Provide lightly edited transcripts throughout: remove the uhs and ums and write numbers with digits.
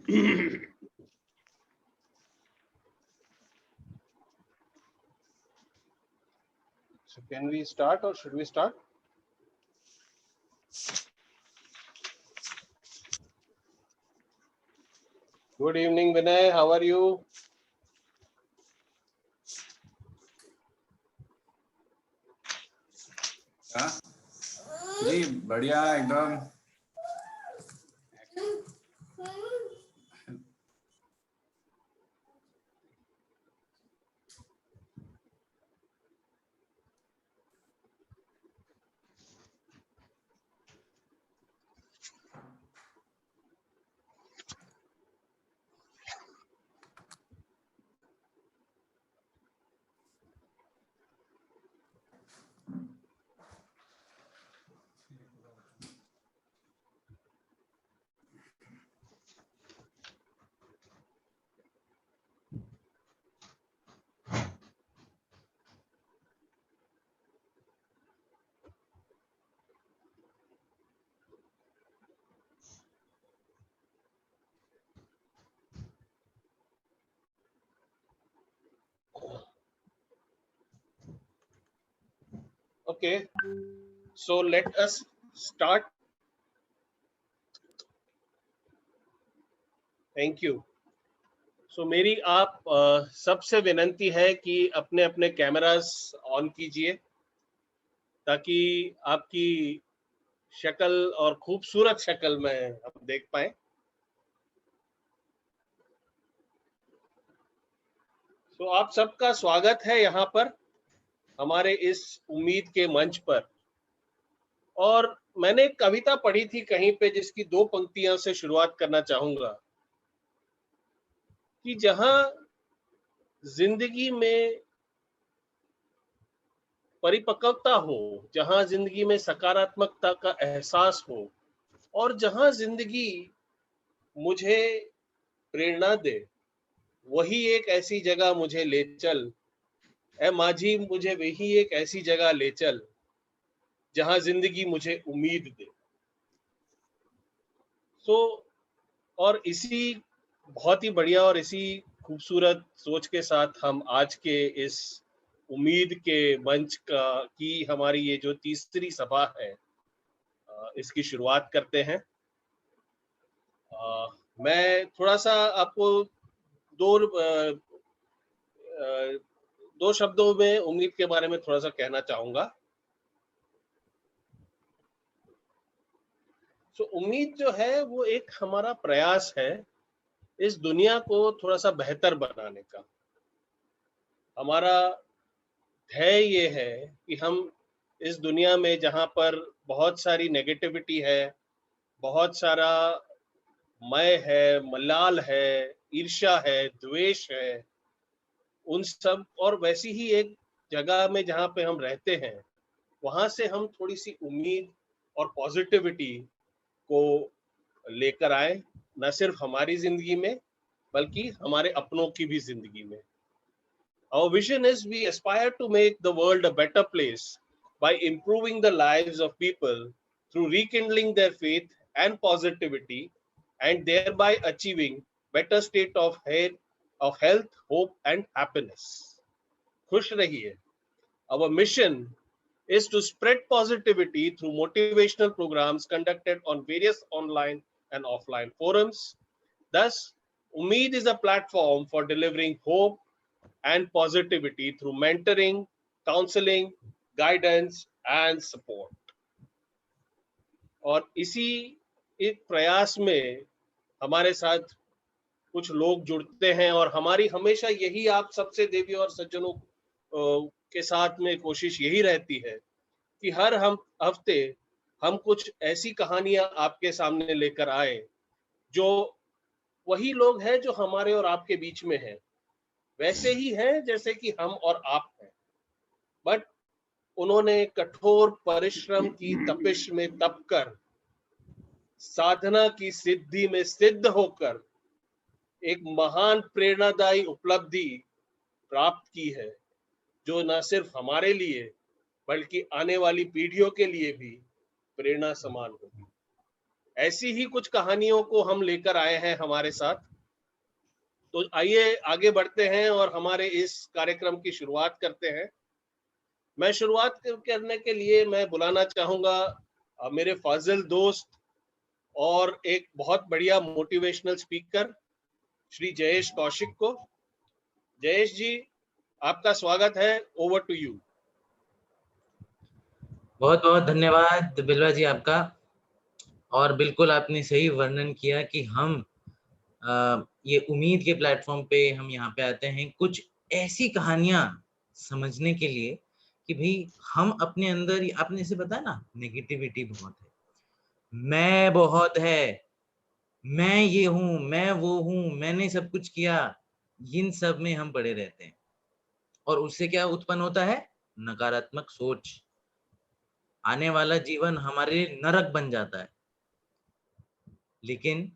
So can we start or should we start? Good evening, Vinay. How are you? जी बढ़िया एकदम। Okay, so let us start. Thank you. So मेरी आप सबसे विनंती है कि अपने अपने कैमरास ऑन कीजिए ताकि आपकी शक्ल और खूबसूरत शक्ल में हम देख पाए। तो आप सबका स्वागत है यहाँ पर हमारे इस उम्मीद के मंच पर। और मैंने एक कविता पढ़ी थी कहीं पे जिसकी 2 पंक्तियां से शुरुआत करना चाहूंगा कि जहां जिंदगी में परिपक्वता हो, जहां जिंदगी में सकारात्मकता का एहसास हो और जहां जिंदगी मुझे प्रेरणा दे, वही एक ऐसी जगह मुझे ले चल। ए माझी मुझे वही एक ऐसी जगह ले चल जहां जिंदगी मुझे उम्मीद दे। तो और इसी बहुत ही बढ़िया और इसी खूबसूरत सोच के साथ हम आज के इस उम्मीद के मंच की हमारी ये जो तीसरी सभा है इसकी शुरुआत करते हैं। मैं थोड़ा सा आपको दो शब्दों में उम्मीद के बारे में थोड़ा सा कहना चाहूंगा। तो उम्मीद जो है वो एक हमारा प्रयास है इस दुनिया को थोड़ा सा बेहतर बनाने का। हमारा ध्येय ये है कि हम इस दुनिया में जहाँ पर बहुत सारी नेगेटिविटी है, बहुत सारा मय है, मलाल है, ईर्ष्या है, द्वेष है, उन सब और वैसी ही एक जगह में जहाँ पे हम रहते हैं वहां से हम थोड़ी सी उम्मीद और पॉजिटिविटी को लेकर आए, न सिर्फ हमारी जिंदगी में बल्कि हमारे अपनों की भी जिंदगी में। Our vision is we aspire to make the world a better place by improving the lives of people through rekindling their faith and positivity and thereby achieving better state of health, hope and happiness. खुश रहिए. Our mission is to spread positivity through motivational programs conducted on various online and offline forums. Thus, Umeed is a platform for delivering hope and positivity through mentoring, counseling, guidance and support. और इसी एक प्रयास में हमारे साथ कुछ लोग जुड़ते हैं और हमारी हमेशा यही आप सबसे देवी और सज्जनों के साथ में कोशिश यही रहती है कि हर हम हफ्ते हम कुछ ऐसी कहानियां आपके सामने लेकर आए जो वही लोग हैं जो हमारे और आपके बीच में हैं, वैसे ही हैं जैसे कि हम और आप हैं, बट उन्होंने कठोर परिश्रम की तपिश में तपकर, साधना की सिद्धि में सिद्ध होकर एक महान प्रेरणादायी उपलब्धि प्राप्त की है जो न सिर्फ हमारे लिए बल्कि आने वाली पीढ़ियों के लिए भी प्रेरणा समान होगी। ऐसी ही कुछ कहानियों को हम लेकर आए हैं हमारे साथ। तो आइए आगे बढ़ते हैं और हमारे इस कार्यक्रम की शुरुआत करते हैं। मैं शुरुआत करने के लिए मैं बुलाना चाहूँगा मेरे फ़ाज़िल दोस्त और एक बहुत बढ़िया मोटिवेशनल स्पीकर श्री जयेश कौशिक को। जयेश जी, आपका स्वागत है। Over to you. बहुत बहुत धन्यवाद बिलवा जी आपका। और बिल्कुल आपने सही वर्णन किया कि हम ये उम्मीद के प्लेटफॉर्म पे हम यहाँ पे आते हैं कुछ ऐसी कहानियां समझने के लिए कि भाई हम अपने अंदर, आपने इसे बताया ना, नेगेटिविटी बहुत है, मैं बहुत है, मैं ये हूँ, मैं वो हूँ, मैंने सब कुछ किया, इन सब में हम पड़े रहते हैं और उससे क्या उत्पन्न होता है? नकारात्मक सोच। आने वाला जीवन हमारे लिए नरक बन जाता है। लेकिन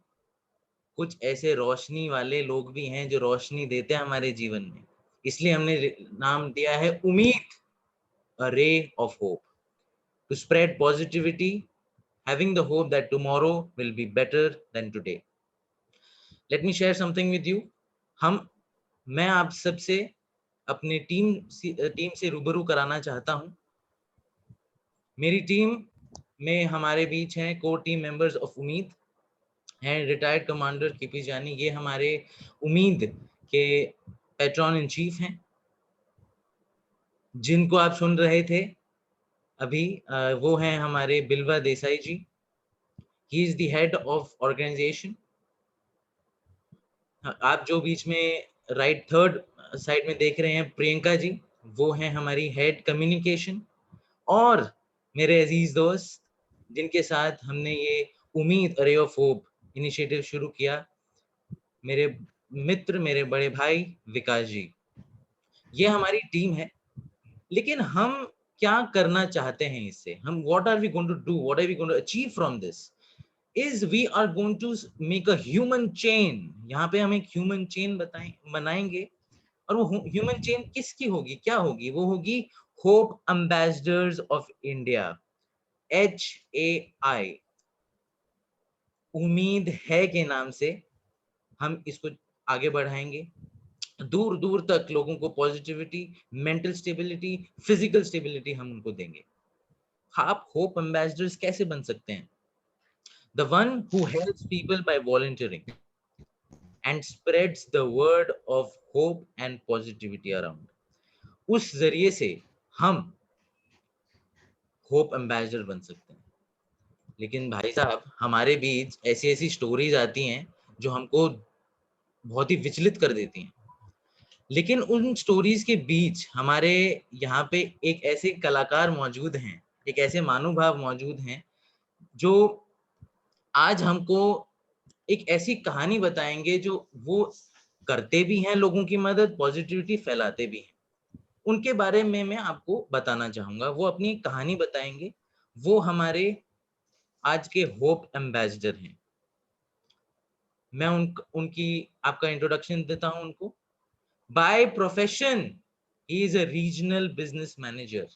कुछ ऐसे रोशनी वाले लोग भी हैं जो रोशनी देते हैं हमारे जीवन में, इसलिए हमने नाम दिया है उम्मीद, a ray of hope, to spread positivity, having the hope that tomorrow will be better than today. Let me share something with you. मैं आप सबसे अपने टीम से रूबरू कराना चाहता हूं। मेरी टीम में हमारे बीच हैं कोर टीम मेंबर्स ऑफ उम्मीद हैं, रिटायर्ड कमांडर केपी जानी, ये हमारे उम्मीद के पैट्रॉन इन चीफ हैं, जिनको आप सुन रहे थे अभी, वो हैं हमारे Bilva Desai ji. He is the head of organisation. आप जो बीच में राइट थर्ड साइड में देख रहे हैं प्रियंका जी, वो हैं हमारी हेड कम्युनिकेशन। और मेरे अजीज दोस्त जिनके साथ हमने ये उम्मीद अरे ऑफ होप इनिशिएटिव शुरू किया, मेरे मित्र, मेरे बड़े भाई विकास जी, ये हमारी टीम है। लेकिन हम क्या करना चाहते हैं इससे? हम what are we going to do, what are we going to achieve from this is we are going to make a human chain. यहाँ पे हम एक ह्यूमन चेन बनाएंगे। और वो ह्यूमन चेन किसकी होगी, क्या होगी? वो होगी hope ambassadors of India, HAI, उम्मीद है के नाम से हम इसको आगे बढ़ाएंगे। दूर दूर तक लोगों को positivity, mental stability, physical stability हम उनको देंगे। आप होप एम्बेसडर्स कैसे बन सकते हैं? The one who helps people by volunteering and spreads the word of hope and positivity around. उस जरिए से हम होप एम्बेसडर बन सकते हैं। लेकिन भाई साहब, हमारे बीच ऐसी ऐसी स्टोरीज आती हैं जो हमको बहुत ही विचलित कर देती हैं। लेकिन उन स्टोरीज के बीच हमारे यहाँ पे एक ऐसे कलाकार मौजूद हैं, एक ऐसे महानुभाव मौजूद हैं जो आज हमको एक ऐसी कहानी बताएंगे जो वो करते भी हैं लोगों की मदद, पॉजिटिविटी फैलाते भी हैं। उनके बारे में मैं आपको बताना चाहूंगा। वो अपनी कहानी बताएंगे। वो हमारे आज के होप एम्बेसडर हैं। मैं उनकी आपका इंट्रोडक्शन देता हूं उनको। By profession he is a regional business manager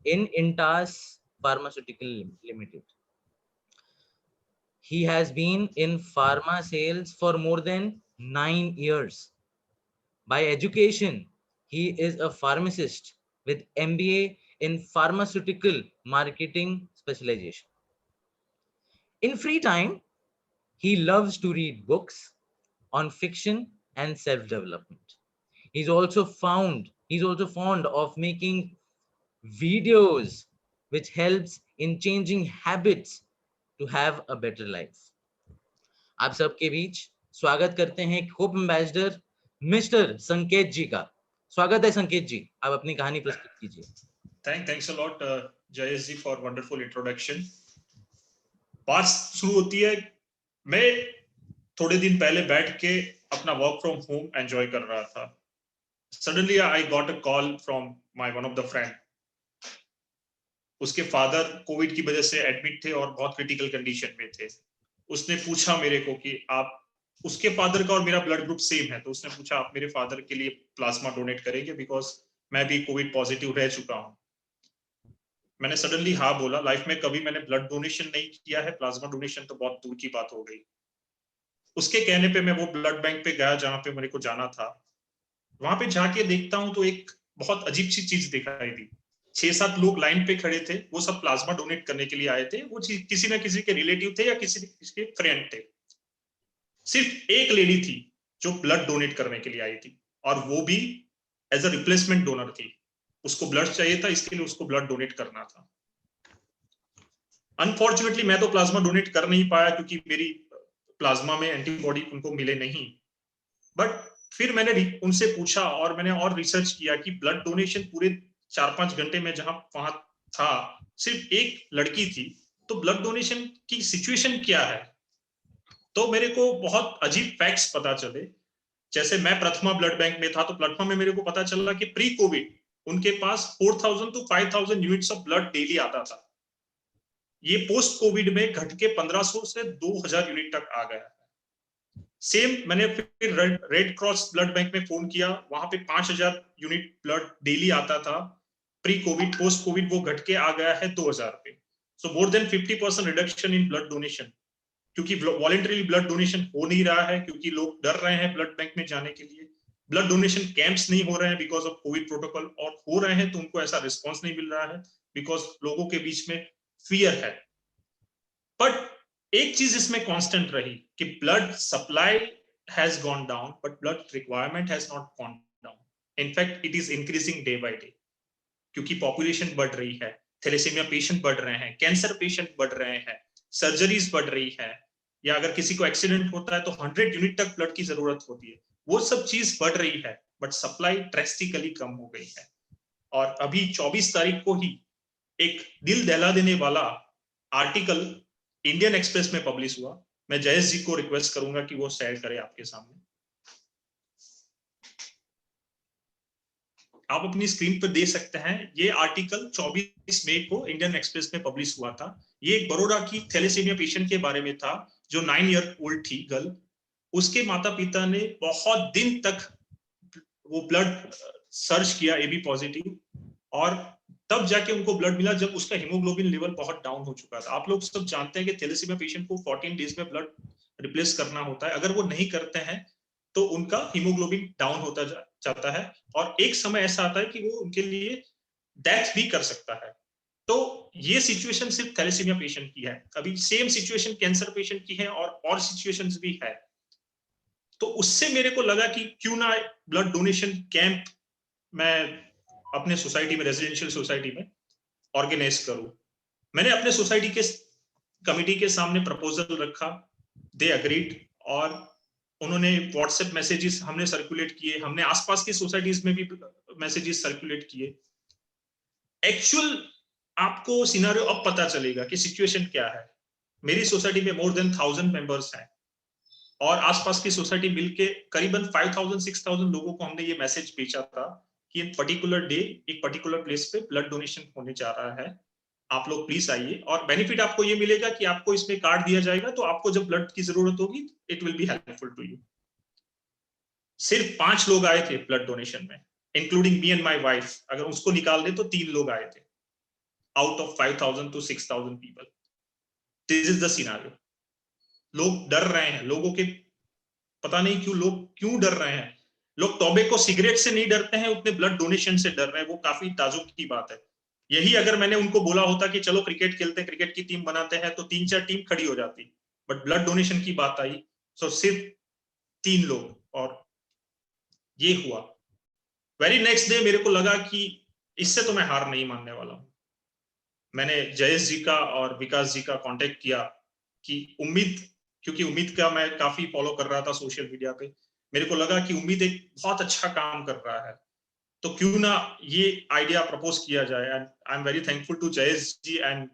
in Intas pharmaceutical limited. He has been in pharma sales for more than 9 years. By education, he is a pharmacist with MBA in pharmaceutical marketing specialization. In free time, he loves to read books on fiction and self-development. He's also fond of making videos which helps in changing habits to have a better life. आप सबके बीच स्वागत करते हैं hope ambassador mister संकेत जी का। स्वागत है संकेत जी, आप अपनी कहानी प्रस्तुत कीजिए। Thanks a lot Jayesh ji for wonderful introduction. बात शुरू होती है, मैं थोड़े दिन पहले बैठ के अपना वर्क फ्रॉम होम एंजॉय कर रहा था। Suddenly I got a call from my one of the friend. उसके फादर कोविड की वजह से एडमिट थे और बहुत क्रिटिकल कंडीशन में थे। उसने पूछा मेरे को कि आप, उसके फादर का और मेरा ब्लड ग्रुप सेम है, तो उसने पूछा आप मेरे फादर के लिए प्लाज्मा डोनेट करेंगे, बिकॉज मैं भी कोविड पॉजिटिव रह चुका हूं। मैंने सडनली हाँ बोला। लाइफ में कभी मैंने ब्लड डोनेशन नहीं किया है, प्लाज्मा डोनेशन तो बहुत दूर की बात हो गई। उसके कहने पे मैं वो ब्लड बैंक पे गया जहां पे मेरे को जाना था। वहां पे जाके देखता हूँ तो एक बहुत अजीब सी चीज दिखाई दी। 6-7 लोग लाइन पे खड़े थे, वो सब प्लाज्मा डोनेट करने के लिए आए थे। वो किसी ना किसी के रिलेटिव थे या किसी के फ्रेंड थे। सिर्फ एक लेडी थी जो ब्लड डोनेट करने के लिए आई थी, और वो भी एज अ रिप्लेसमेंट डोनर थी। उसको ब्लड चाहिए था, इसके लिए उसको ब्लड डोनेट करना था। अनफॉर्चुनेटली मैं तो प्लाज्मा डोनेट कर नहीं पाया क्योंकि मेरी प्लाज्मा में एंटीबॉडी उनको मिले नहीं। बट फिर मैंने उनसे पूछा और मैंने और रिसर्च किया कि ब्लड डोनेशन पूरे 4-5 घंटे में जहां वहां था सिर्फ एक लड़की थी, तो ब्लड डोनेशन की सिचुएशन क्या है। तो मेरे को बहुत अजीब फैक्ट्स पता चले। जैसे मैं प्रथमा ब्लड बैंक में था, तो प्रथमा में मेरे को पता चला कि प्री कोविड उनके पास 4000 to 5000 units of blood daily आता था। ये पोस्ट कोविड में घट के 1500 से 2000 यूनिट तक आ गया। सेम मैंने फिर रेड क्रॉस ब्लड बैंक में फोन किया, वहां पे 5000 यूनिट ब्लड डेली आता था प्री कोविड। पोस्ट कोविड वो घट के आ गया है 2000 पे। So more than 50% reduction in blood donation, क्योंकि वॉलंटरी ब्लड डोनेशन हो नहीं रहा है, क्योंकि लोग डर रहे हैं ब्लड बैंक में जाने के लिए। ब्लड डोनेशन कैंप्स नहीं हो रहे हैं बिकॉज ऑफ कोविड प्रोटोकॉल, और हो रहे हैं तो उनको ऐसा रिस्पॉन्स नहीं मिल रहा है बिकॉज लोगों के बीच में फियर है। बट एक चीज इसमें कांस्टेंट रही कि blood supply has gone down but blood requirement has not gone down. In fact it is increasing day by day, क्योंकि पॉपुलेशन बढ़ रही है, थैलेसीमिया पेशेंट बढ़ रहे हैं, कैंसर पेशेंट बढ़ रहे हैं, सर्जरीज बढ़ रही है, या अगर किसी को एक्सीडेंट होता है तो 100 यूनिट तक ब्लड की जरूरत होती है। वो सब चीज बढ़ रही है, बट सप्लाई ड्रेस्टिकली कम हो गई है। और अभी 24 तारीख को ही एक दिल दहला देने वाला आर्टिकल इंडियन एक्सप्रेस में पब्लिश हुआ। मैं जयेश जी को रिक्वेस्ट करूंगा कि वो शेयर करें आपके सामने। आप अपनी स्क्रीन पर देख सकते हैं। ये आर्टिकल 24 मई को इंडियन एक्सप्रेस में पब्लिश हुआ था। ये एक बड़ौदा की थैलेसीमिया पेशेंट के बारे में था, जो 9 ईयर ओल्ड थी गर्ल। उसके माता पिता ने बहुत दिन तक वो ब्लड सर्च किया एबी पॉजिटिव, और तब जाके उनको ब्लड मिला जब उसका हीमोग्लोबिन लेवल बहुत डाउन हो चुका था। आप लोग सब जानते हैं कि थैलेसीमिया पेशेंट को 14 डेज में ब्लड रिप्लेस करना होता है। अगर वो नहीं करते हैं तो उनका हीमोग्लोबिन डाउन होता जाता है, और एक समय ऐसा आता है कि वो उनके लिए डेथ भी कर सकता है। तो ये सिचुएशन सिर्फ थैलेसीमिया पेशेंट की है। अभी सेम सिचुएशन कैंसर पेशेंट की है और सिचुएशंस भी है। तो उससे मेरे को लगा कि क्यों ना ब्लड डोनेशन कैंप मैं अपने सोसाइटी में, रेजिडेंशियल सोसाइटी में ऑर्गेनाइज करूं। मैंने अपने सोसाइटी के कमिटी के सामने प्रपोजल रखा, दे अग्रीड, और उन्होंने व्हाट्सएप मैसेजेस हमने सर्कुलेट किए, हमने आसपास की सोसाइटीज में भी मैसेजेस सर्कुलेट किए। एक्चुअल आपको सिनेरियो अब पता चलेगा कि सिचुएशन क्या है। मेरी सोसाइटी में मोर देन 1000 मेंबर्स हैं, और आसपास की सोसाइटी मिलके करीबन 5000-6000 लोगों को हमने ये मैसेज भेजा था कि पर्टिकुलर डे एक पर्टिकुलर प्लेस पे ब्लड डोनेशन होने जा रहा है, आप लोग प्लीज आइए। और बेनिफिट आपको ये मिलेगा कि आपको इसमें कार्ड दिया जाएगा, तो आपको जब ब्लड की जरूरत होगी it will be helpful to you. सिर्फ 5 लोग आए थे ब्लड डोनेशन में, including me and my wife. अगर उसको निकाल दे तो 3 लोग आए थे out of 5000 to 6000 people. This is the scenario. लोग डर रहे हैं, लोगों के पता नहीं लोग क्यों डर रहे हैं। लोग टोबैको सिगरेट से नहीं डरते हैं, उतने ब्लड डोनेशन से डर रहे हैं। वो काफी ताजुब की बात है। यही अगर मैंने उनको बोला होता कि चलो क्रिकेट खेलते हैं, क्रिकेट की टीम बनाते हैं, तो 3-4 टीम खड़ी हो जाती। बट ब्लड डोनेशन की बात आई तो सिर्फ 3 लोग, और ये हुआ। वेरी नेक्स्ट डे मेरे को लगा कि इससे तो मैं हार नहीं मानने वाला हूं। मैंने जयेश जी का और विकास जी का कांटेक्ट किया कि उम्मीद, क्योंकि उम्मीद का मैं काफी फॉलो कर रहा था सोशल मीडिया पे, मेरे को लगा कि उम्मीद एक बहुत अच्छा काम कर रहा है, तो क्यों ना ये आइडिया प्रपोज किया जाए। And I am very thankful to Jayesh ji and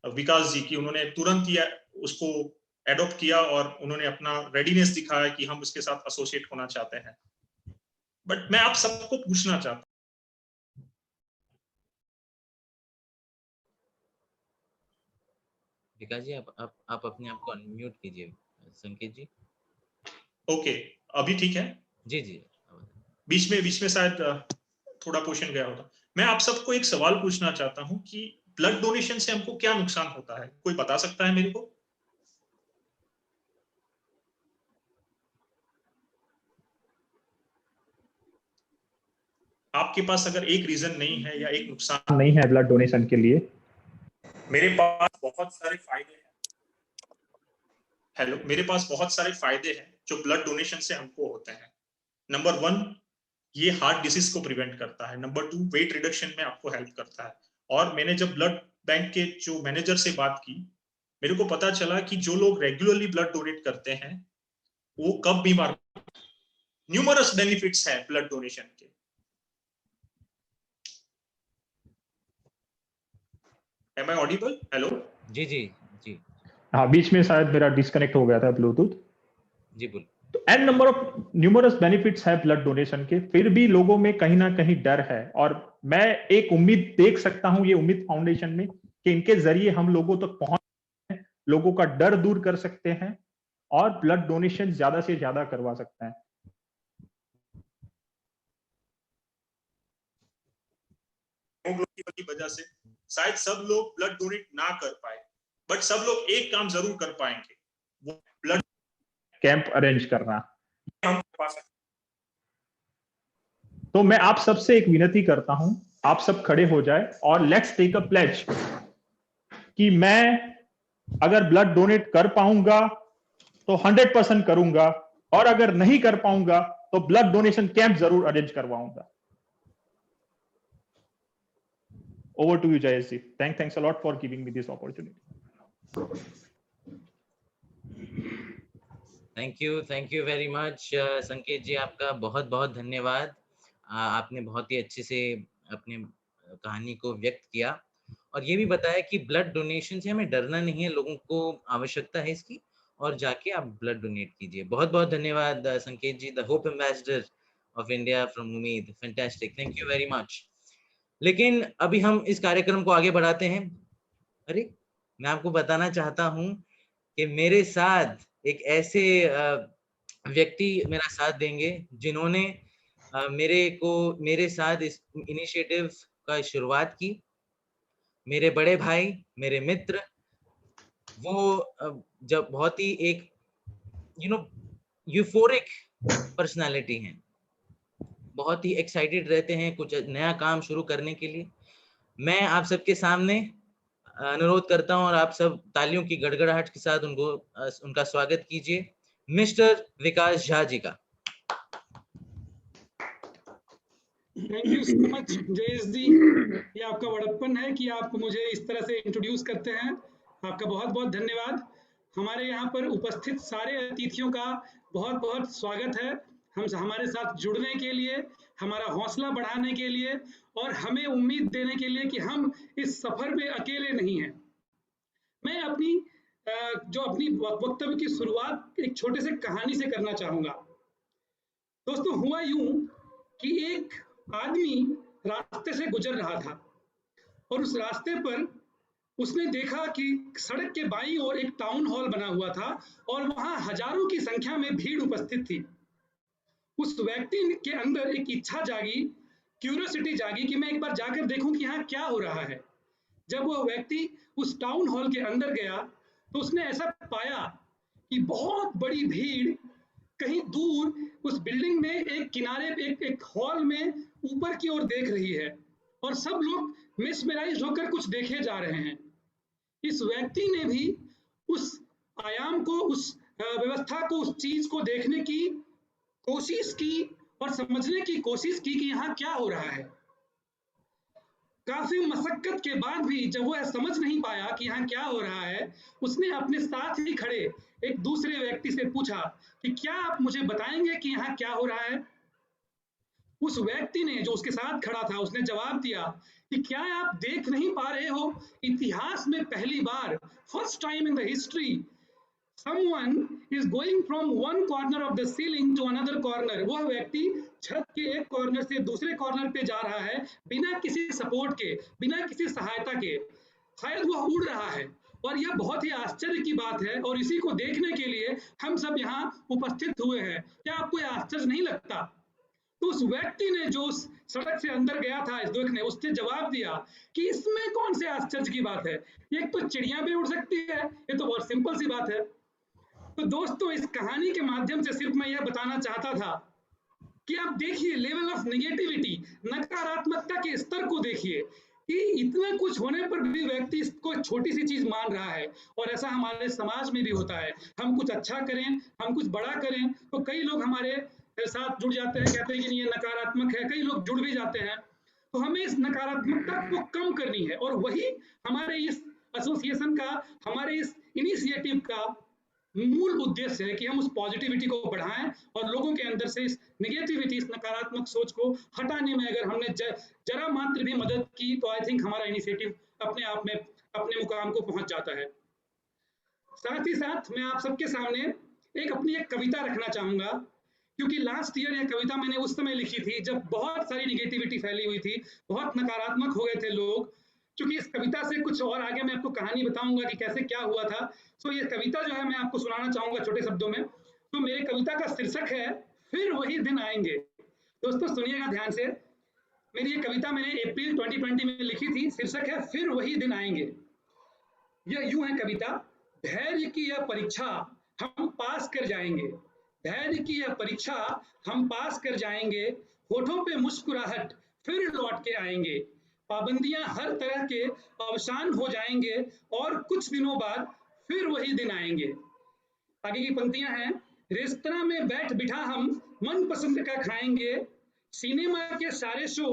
Vikas ji की उन्होंने तुरंत ही उसको एडॉप्ट किया, और उन्होंने अपना रेडीनेस दिखाया कि हम उसके साथ एसोसिएट होना चाहते हैं। बट मैं आप सबको पूछना चाहता हूँ, विकास जी आप अपने आप को अनम्यूट कीजिए। संकेत जी। ओके अभी ठीक है? जी जी। बीच में शायद थोड़ा पोर्शन गया होता। मैं आप सबको एक सवाल पूछना चाहता हूं कि ब्लड डोनेशन से हमको क्या नुकसान होता है, कोई बता सकता है मेरे को? आपके पास अगर एक रीजन नहीं है या एक नुकसान नहीं है ब्लड डोनेशन के लिए? मेरे पास बहुत सारे फायदे हैं। हेलो, मेरे पास बहुत सारे फायदे हैं जो ब्लड डोनेशन से हमको होते हैं। नंबर 1, ये हार्ट डिसीज को प्रिवेंट करता है। नंबर 2, वेट रिडक्शन में आपको हेल्प करता है। और मैंने जब ब्लड बैंक के जो मैनेजर से बात की, मेरे को पता चला कि जो लोग रेगुलरली ब्लड डोनेट करते हैं वो कब बीमार। न्यूमरस बेनिफिट्स है ब्लड डोनेशन के। Am I audible? हेलो जी जी जी हाँ, बीच में शायद मेरा डिस्कनेक्ट हो गया था ब्लूटूथ। जी बोल। तो an number of numerous benefits है ब्लड डोनेशन के, फिर भी लोगों में कहीं ना कहीं डर है। और मैं एक उम्मीद देख सकता हूं ये उम्मीद फाउंडेशन में कि इनके जरिए हम लोगों तक पहुंच, लोगों का डर दूर कर सकते हैं और ब्लड डोनेशन ज्यादा से ज्यादा करवा सकते हैं। हीमोग्लोबिन की वजह से शायद सब लोग ब्लड डोनेट ना कर पाए, बट सब लोग एक काम जरूर कर पाएंगे, वो ब्लड कैंप अरेंज करना। हम पा सकते। तो मैं आप सबसे एक विनती करता हूं, आप सब खड़े हो जाए और लेट्स टेक अ प्लेज कि मैं अगर ब्लड डोनेट कर पाऊंगा तो 100% करूंगा, और अगर नहीं कर पाऊंगा तो ब्लड डोनेशन कैंप जरूर अरेंज करवाऊंगा। Over to you, Jayesh ji. Thanks a lot for giving me this opportunity. Thank you very much संकेत जी, आपका बहुत बहुत धन्यवाद। आपने बहुत ही अच्छे से अपने कहानी को व्यक्त किया और ये भी बताया कि ब्लड डोनेशन से हमें डरना नहीं है, लोगों को आवश्यकता है इसकी, और जाके आप ब्लड डोनेट कीजिए। बहुत बहुत धन्यवाद Sanket ji, the hope ambassador of India from Ummeed. Fantastic, thank you very much. लेकिन अभी हम इस कार्यक्रम को आगे बढ़ाते हैं। अरे, मैं आपको बताना चाहता हूँ कि मेरे साथ एक ऐसे व्यक्ति मेरा साथ देंगे जिन्होंने मेरे साथ इस इनिशिएटिव का शुरुआत की। मेरे बड़े भाई, मेरे मित्र, वो जब बहुत ही एक यूफोरिक पर्सनालिटी हैं, बहुत ही एक्साइटेड रहते हैं कुछ नया काम शुरू करने के लिए। मैं आप सबके सामने अनुरोध करता हूं और आप सब तालियों की गड़गड़ाहट के साथ उनका स्वागत कीजिए, मिस्टर विकास झा जी का। Thank you so much Jayesh ji, ये आपका बड़प्पन है कि आप मुझे इस तरह से इंट्रोड्यूस करते हैं। आपका बहुत बहुत धन्यवाद। हमारे यहाँ पर उपस्थित सारे अतिथियों का बहुत बहुत स्वागत है, हमारे साथ जुड़ने के लिए, हमारा हौसला बढ़ाने के लिए और हमें उम्मीद देने के लिए कि हम इस सफर में अकेले नहीं हैं। मैं अपनी वक्तव्य की शुरुआत एक छोटे से कहानी से करना चाहूंगा। दोस्तों, हुआ यूं कि एक आदमी रास्ते से गुजर रहा था और उस रास्ते पर उसने देखा कि सड़क के बाईं ओर एक टाउन हॉल बना हुआ था और वहां हजारों की संख्या में भीड़ उपस्थित थी। उस व्यक्ति के अंदर एक इच्छा जागी, क्यूरियोसिटी जागी कि मैं एक बार जाकर देखूं कि यहाँ क्या हो रहा है। जब वह व्यक्ति उस टाउन हॉल के अंदर गया तो उसने ऐसा पाया कि बहुत बड़ी भीड़ कहीं दूर उस बिल्डिंग में एक किनारे एक हॉल में ऊपर की ओर देख रही है और सब लोग मिसमराइज होकर कुछ देखे जा रहे हैं। इस व्यक्ति ने भी उस आयाम को, उस व्यवस्था को, उस चीज को देखने की कोशिश की और समझने की कोशिश की कि यहाँ क्या हो रहा है। काफी मशक्कत के बाद भी जब वह समझ नहीं पाया कि यहाँ क्या हो रहा है, उसने अपने साथ ही खड़े एक दूसरे व्यक्ति से पूछा कि क्या आप मुझे बताएंगे कि यहाँ क्या हो रहा है। उस व्यक्ति ने, जो उसके साथ खड़ा था, उसने जवाब दिया कि क्या आप देख नहीं पा रहे हो, इतिहास में पहली बार, first time in the history, someone is going from one corner of the ceiling to another corner। वह व्यक्ति छत के एक कॉर्नर से दूसरे कॉर्नर पे जा रहा है बिना किसी सपोर्ट के, बिना किसी सहायता के। शायद वह उड़ रहा है और यह बहुत ही आश्चर्य की बात है और इसी को देखने के लिए हम सब यहाँ उपस्थित हुए हैं। क्या आपको यह आश्चर्य नहीं लगता? तो उस व्यक्ति ने जो उस सड़क से अंदर गया था इस देखने, उसने जवाब दिया कि इसमें कौन से आश्चर्य की बात है, एक तो चिड़िया भी उड़ सकती है, ये तो बहुत सिंपल सी बात है। तो दोस्तों इस कहानी के माध्यम से सिर्फ मैं यह बताना चाहता था कि आप देखिए लेवल ऑफ नेगेटिविटी, नकारात्मकता के स्तर को देखिए कि इतना कुछ होने पर भी व्यक्ति इसको छोटी सी चीज मान रहा है। और ऐसा हमारे समाज में भी होता है, हम कुछ अच्छा करें, हम कुछ बड़ा करें तो कई लोग हमारे साथ जुड़ जाते हैं, कहते हैं कि ये नकारात्मक है, कई लोग जुड़ भी जाते हैं। तो हमें इस नकारात्मकता को कम करनी है और वही हमारे इस एसोसिएशन का, हमारे इस इनिशिएटिव का मूल उद्देश्य है कि हम उस पॉजिटिविटी को बढ़ाएं और लोगों के अंदर से इस नेगेटिविटी, इस नकारात्मक सोच को हटाने में अगर हमने जरा मात्र भी मदद की तो आई थिंक हमारा इनिशिएटिव अपने आप में अपने मुकाम को पहुंच जाता है। साथ ही साथ मैं आप सबके सामने अपनी एक कविता रखना चाहूंगा, क्योंकि लास्ट ईयर यह कविता मैंने उस समय लिखी थी जब बहुत सारी नेगेटिविटी फैली हुई थी, बहुत नकारात्मक हो गए थे लोग। क्योंकि इस कविता से कुछ और आगे मैं आपको कहानी बताऊंगा कि कैसे क्या हुआ था। सो ये कविता जो है मैं आपको सुनाना चाहूंगा छोटे शब्दों में। तो मेरे कविता का शीर्षक है फिर वही दिन आएंगे। दोस्तों सुनिएगा ध्यान से, मेरी ये कविता मैंने अप्रैल 2020 में लिखी थी, शीर्षक है फिर वही दिन आएंगे। यह यूं है कविता, धैर्य की यह परीक्षा हम पास कर जाएंगे, धैर्य की यह परीक्षा हम पास कर जाएंगे, होठों पे मुस्कुराहट फिर लौट के आएंगे, पाबंदियां हर तरह के अवसान हो जाएंगे और कुछ दिनों बाद फिर वही दिन आएंगे। आगे की पंक्तियां हैं, रेस्तरां में बैठ बिठा हम मन पसंद का खाएंगे, सिनेमा के सारे शो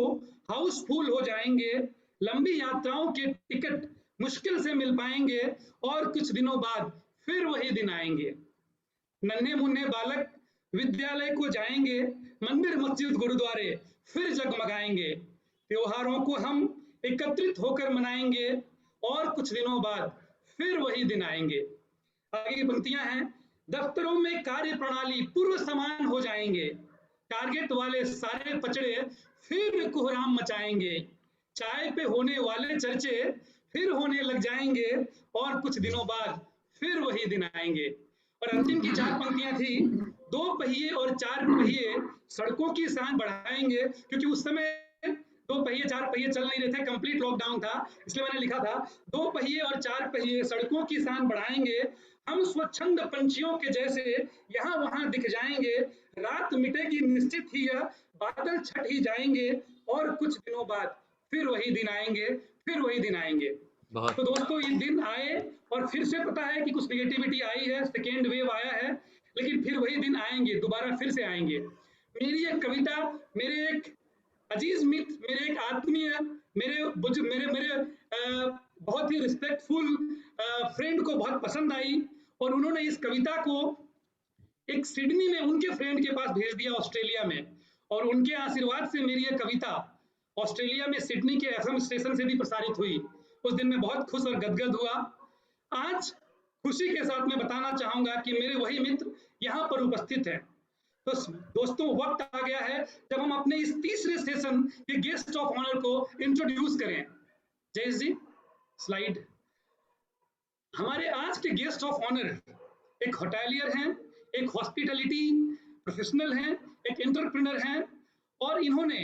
हाउसफुल हो जाएंगे, लंबी यात्राओं के टिकट मुश्किल से मिल पाएंगे और कुछ दिनों बाद फिर वही दिन आएंगे। नन्हे मुन्ने बालक विद्यालय को जाएंगे, मंदिर मस्जिद गुरुद्वारे फिर जगमगाएंगे, त्योहारों को हम एकत्रित होकर मनाएंगे और कुछ दिनों बाद फिर वही दिन आएंगे। आगे की पंक्तियां हैं, दफ्तरों में कार्य प्रणाली पूर्व समान हो जाएंगे, टारगेट वाले सारे पचड़े फिर कोहराम मचाएंगे, चाय पे होने वाले चर्चे फिर होने लग जाएंगे और कुछ दिनों बाद फिर वही दिन आएंगे। और अंतिम की 4 पंक्तियां थी, 2 पहिए और 4 पहिए सड़कों की शान बढ़ाएंगे, क्योंकि उस समय 2 पहिए 4 पहिए चल नहीं रहे थे, कंप्लीट लॉकडाउन था, इसलिए मैंने लिखा था 2 पहिए और 4 पहिए सड़कों की शान बढ़ाएंगे, हम स्वच्छंद पंछियों के जैसे यहाँ वहां दिख जाएंगे, रात मिटेगी निश्चित ही यह बादल छट ही जाएंगे और कुछ दिनों बाद फिर वही दिन आएंगे, फिर वही दिन आएंगे। तो दोस्तों ये दिन आए और फिर से पता है कि कुछ नेगेटिविटी आई है, सेकेंड वेव आया है, लेकिन फिर वही दिन आएंगे, दोबारा फिर से आएंगे। मेरी एक कविता मेरे एक अजीज मित्र, मेरे एक आत्मीय, मेरे बहुत ही रिस्पेक्टफुल फ्रेंड को बहुत पसंद आई और उन्होंने इस कविता को एक सिडनी में उनके फ्रेंड के पास भेज दिया ऑस्ट्रेलिया में, और उनके आशीर्वाद से मेरी यह कविता ऑस्ट्रेलिया में सिडनी के FM स्टेशन से भी प्रसारित हुई। उस दिन मैं बहुत खुश और गदगद हुआ। आज खुशी के साथ मैं बताना चाहूंगा कि मेरे वही मित्र यहाँ पर उपस्थित हैं। तो दोस्तों वक्त आ गया है जब हम अपने इस तीसरे सेशन के गेस्ट ऑफ ऑनर को इंट्रोड्यूस करें। जयेश जी स्लाइड। हमारे आज के गेस्ट ऑफ ऑनर एक होटेलियर हैं, एक हॉस्पिटैलिटी प्रोफेशनल हैं, एक एंटरप्रेन्योर हैं और इन्होंने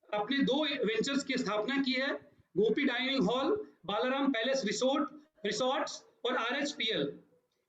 अपने 2 वेंचर्स की स्थापना की है, Gopi dining hall, Balaram palace resorts और RHPL।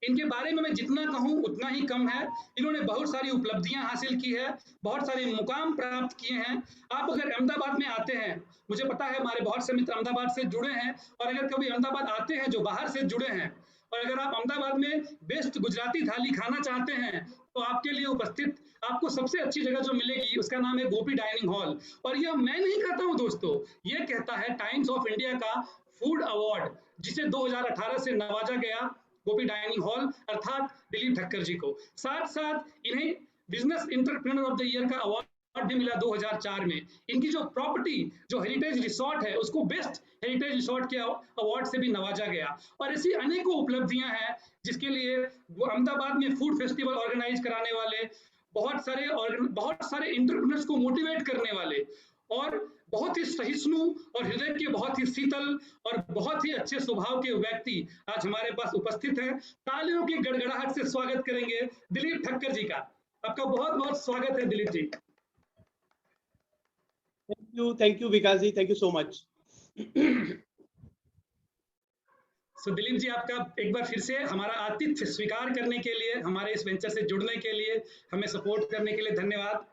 इनके बारे में मैं जितना कहूं उतना ही कम है। इन्होंने बहुत सारी उपलब्धियां हासिल की है, बहुत सारे मुकाम प्राप्त किए हैं। आप अगर अहमदाबाद में आते हैं, मुझे पता है हमारे बहुत से मित्र अहमदाबाद से जुड़े हैं, और अगर कभी अहमदाबाद आते हैं जो बाहर से जुड़े हैं, और अगर आप अहमदाबाद में बेस्ट गुजराती थाली खाना चाहते हैं तो आपके लिए उपस्थित आपको सबसे अच्छी जगह जो मिलेगी उसका नाम है गोपी डाइनिंग हॉल। और यह मैं नहीं कहता हूं दोस्तों, यह कहता है टाइम्स ऑफ इंडिया का फूड अवार्ड, जिसे 2018 से नवाजा गया गोपी डाइनिंग हॉल अर्थात दिलीप ठक्कर जी को। साथ साथ इन्हें business entrepreneur of the year का अवार्ड भी मिला 2004 में। इनकी जो प्रॉपर्टी जो हेरिटेज रिसोर्ट है उसको बेस्ट हेरिटेज रिसोर्ट के अवार्ड से भी नवाजा गया। और ऐसी अनेकों उपलब्धियां हैं जिसके लिए वो अहमदाबाद में फूड फेस्टिवल ऑर्गेनाइज कराने वाले, बहुत सारे एंटरप्रेन्योर्स को मोटिवेट करने वाले और बहुत ही सहिष्णु और हृदय के बहुत ही शीतल और बहुत ही अच्छे स्वभाव के व्यक्ति आज हमारे पास उपस्थित हैं। तालियों की गड़गड़ाहट से स्वागत करेंगे दिलीप ठक्कर जी का। आपका बहुत बहुत स्वागत है Dilip ji. Thank you, Vikas ji, thank you so much. सो दिलीप जी, आपका एक बार फिर से हमारा आतिथ्य स्वीकार करने के लिए, हमारे इस वेंचर से जुड़ने के लिए, हमें सपोर्ट करने के लिए धन्यवाद।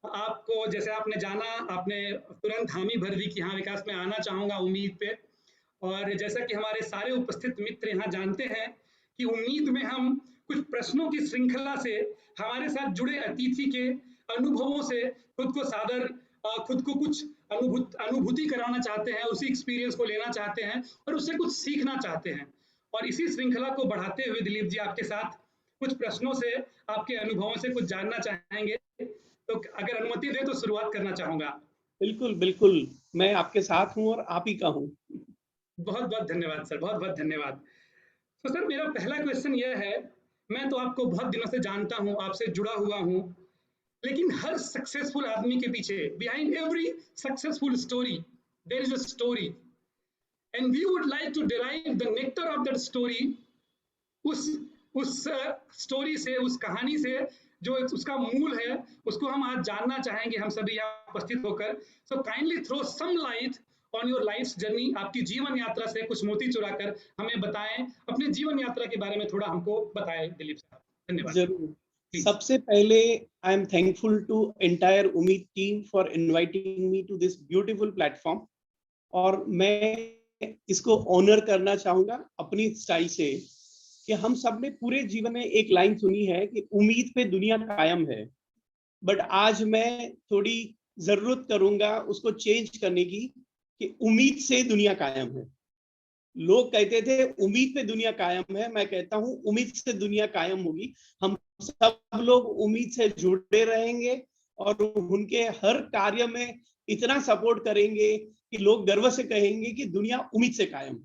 आपको जैसे आपने जाना, आपने तुरंत हामी भर दी कि हाँ विकास में आना चाहूँगा उम्मीद पे। और जैसा कि हमारे सारे उपस्थित मित्र यहाँ जानते हैं कि उम्मीद में हम कुछ प्रश्नों की श्रृंखला से हमारे साथ जुड़े अतिथि के अनुभवों से खुद को कुछ अनुभूति कराना चाहते हैं, उसी एक्सपीरियंस को लेना चाहते हैं और उससे कुछ सीखना चाहते हैं। और इसी श्रृंखला को बढ़ाते हुए दिलीप जी आपके साथ कुछ प्रश्नों से, आपके अनुभवों से कुछ जानना चाहेंगे। तो अगर अनुमति दे तो शुरुआत करना चाहूंगा। बिल्कुल बिल्कुल, मैं आपके साथ हूँ और आप ही का हूँ। बहुत बहुत धन्यवाद सर, बहुत बहुत धन्यवाद। तो सर मेरा पहला क्वेश्चन यह है, मैं तो आपको बहुत दिनों से जानता हूँ, आपसे जुड़ा हुआ हूँ, लेकिन हर सक्सेसफुल आदमी के पीछे, behind every successful story there is a story, and we would like to derive the nectar of that story. उस स्टोरी से, उस कहानी से जो उसका मूल है, उसको हम आज जानना चाहेंगे, हम सभी यहाँ उपस्थित होकर। So kindly throw some light on your life journey. आपकी जीवन यात्रा से कुछ मोती चुराकर हमें बताएं, अपने जीवन यात्रा के बारे में थोड़ा हमको बताएं दिलीप साहब। धन्यवाद। जरूर। सबसे पहले I am thankful to entire Ummeed team for inviting me to this beautiful platform, और मैं इसको ऑनर करना चाहूंगा अपनी स्टाइल से कि हम सब ने पूरे जीवन में एक लाइन सुनी है कि उम्मीद पे दुनिया कायम है, बट आज मैं थोड़ी जरूरत करूंगा उसको चेंज करने की कि उम्मीद से दुनिया कायम है। लोग कहते थे उम्मीद पे दुनिया कायम है, मैं कहता हूं उम्मीद से दुनिया कायम होगी। हम सब लोग उम्मीद से जुड़े रहेंगे और उनके हर कार्य में इतना सपोर्ट करेंगे कि लोग गर्व से कहेंगे कि दुनिया उम्मीद से कायम है।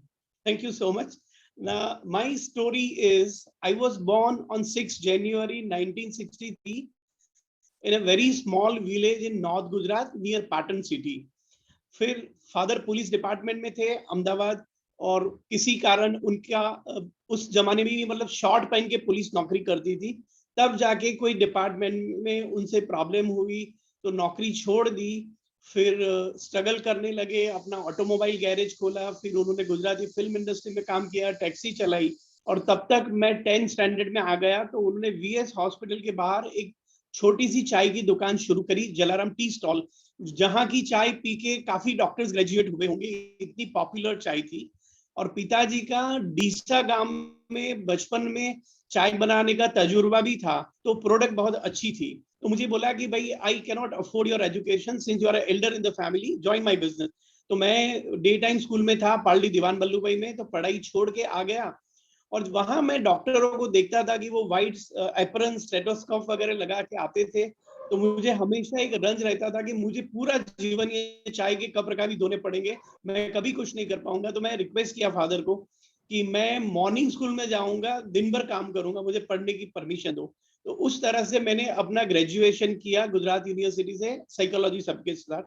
Thank you so much. Now, my story is, I was born on 6 January 1963 in a very small village in North Gujarat near Patan city. फिर फादर पुलिस डिपार्टमेंट में थे अहमदाबाद, और किसी कारण उनका उस जमाने में भी मतलब शॉर्ट पहन के पुलिस नौकरी करती थी, तब जाके कोई डिपार्टमेंट में उनसे प्रॉब्लम हुई तो नौकरी छोड़ दी। फिर स्ट्रगल करने लगे, अपना ऑटोमोबाइल गैरेज खोला, फिर उन्होंने गुजराती फिल्म इंडस्ट्री में काम किया, टैक्सी चलाई, और तब तक मैं 10th स्टैंडर्ड में आ गया तो उन्होंने वीएस हॉस्पिटल के बाहर एक छोटी सी चाय की दुकान शुरू करी, जलाराम टी स्टॉल, जहां की चाय पी के काफी डॉक्टर्स ग्रेजुएट हुए होंगे, इतनी पॉपुलर चाय थी। और पिताजी का डीसा गांव में बचपन में चाय बनाने का तजुर्बा भी था, तो प्रोडक्ट बहुत अच्छी थी। तो मुझे बोला कि भाई I can not afford your education, since you are elder in the family, join my business. तो मैं डे टाइम स्कूल में था पालड़ी दीवान बल्लू भाई में, तो पढ़ाई छोड़ के आ गया, और वहां मैं डॉक्टरों को देखता था कि वो वाइट एप्रन स्टेथोस्कोप वगैरह लगा के आते थे, तो मुझे हमेशा एक रंज रहता था कि मुझे पूरा जीवन ये चाय के कप रखा भी धोने पड़ेंगे, मैं कभी कुछ नहीं कर पाऊंगा। तो मैं रिक्वेस्ट किया फादर को कि मैं मॉर्निंग स्कूल में जाऊंगा, दिन भर काम करूंगा, मुझे पढ़ने की परमिशन दो। तो उस तरह से मैंने अपना ग्रेजुएशन किया गुजरात यूनिवर्सिटी से, साइकोलॉजी सबके साथ।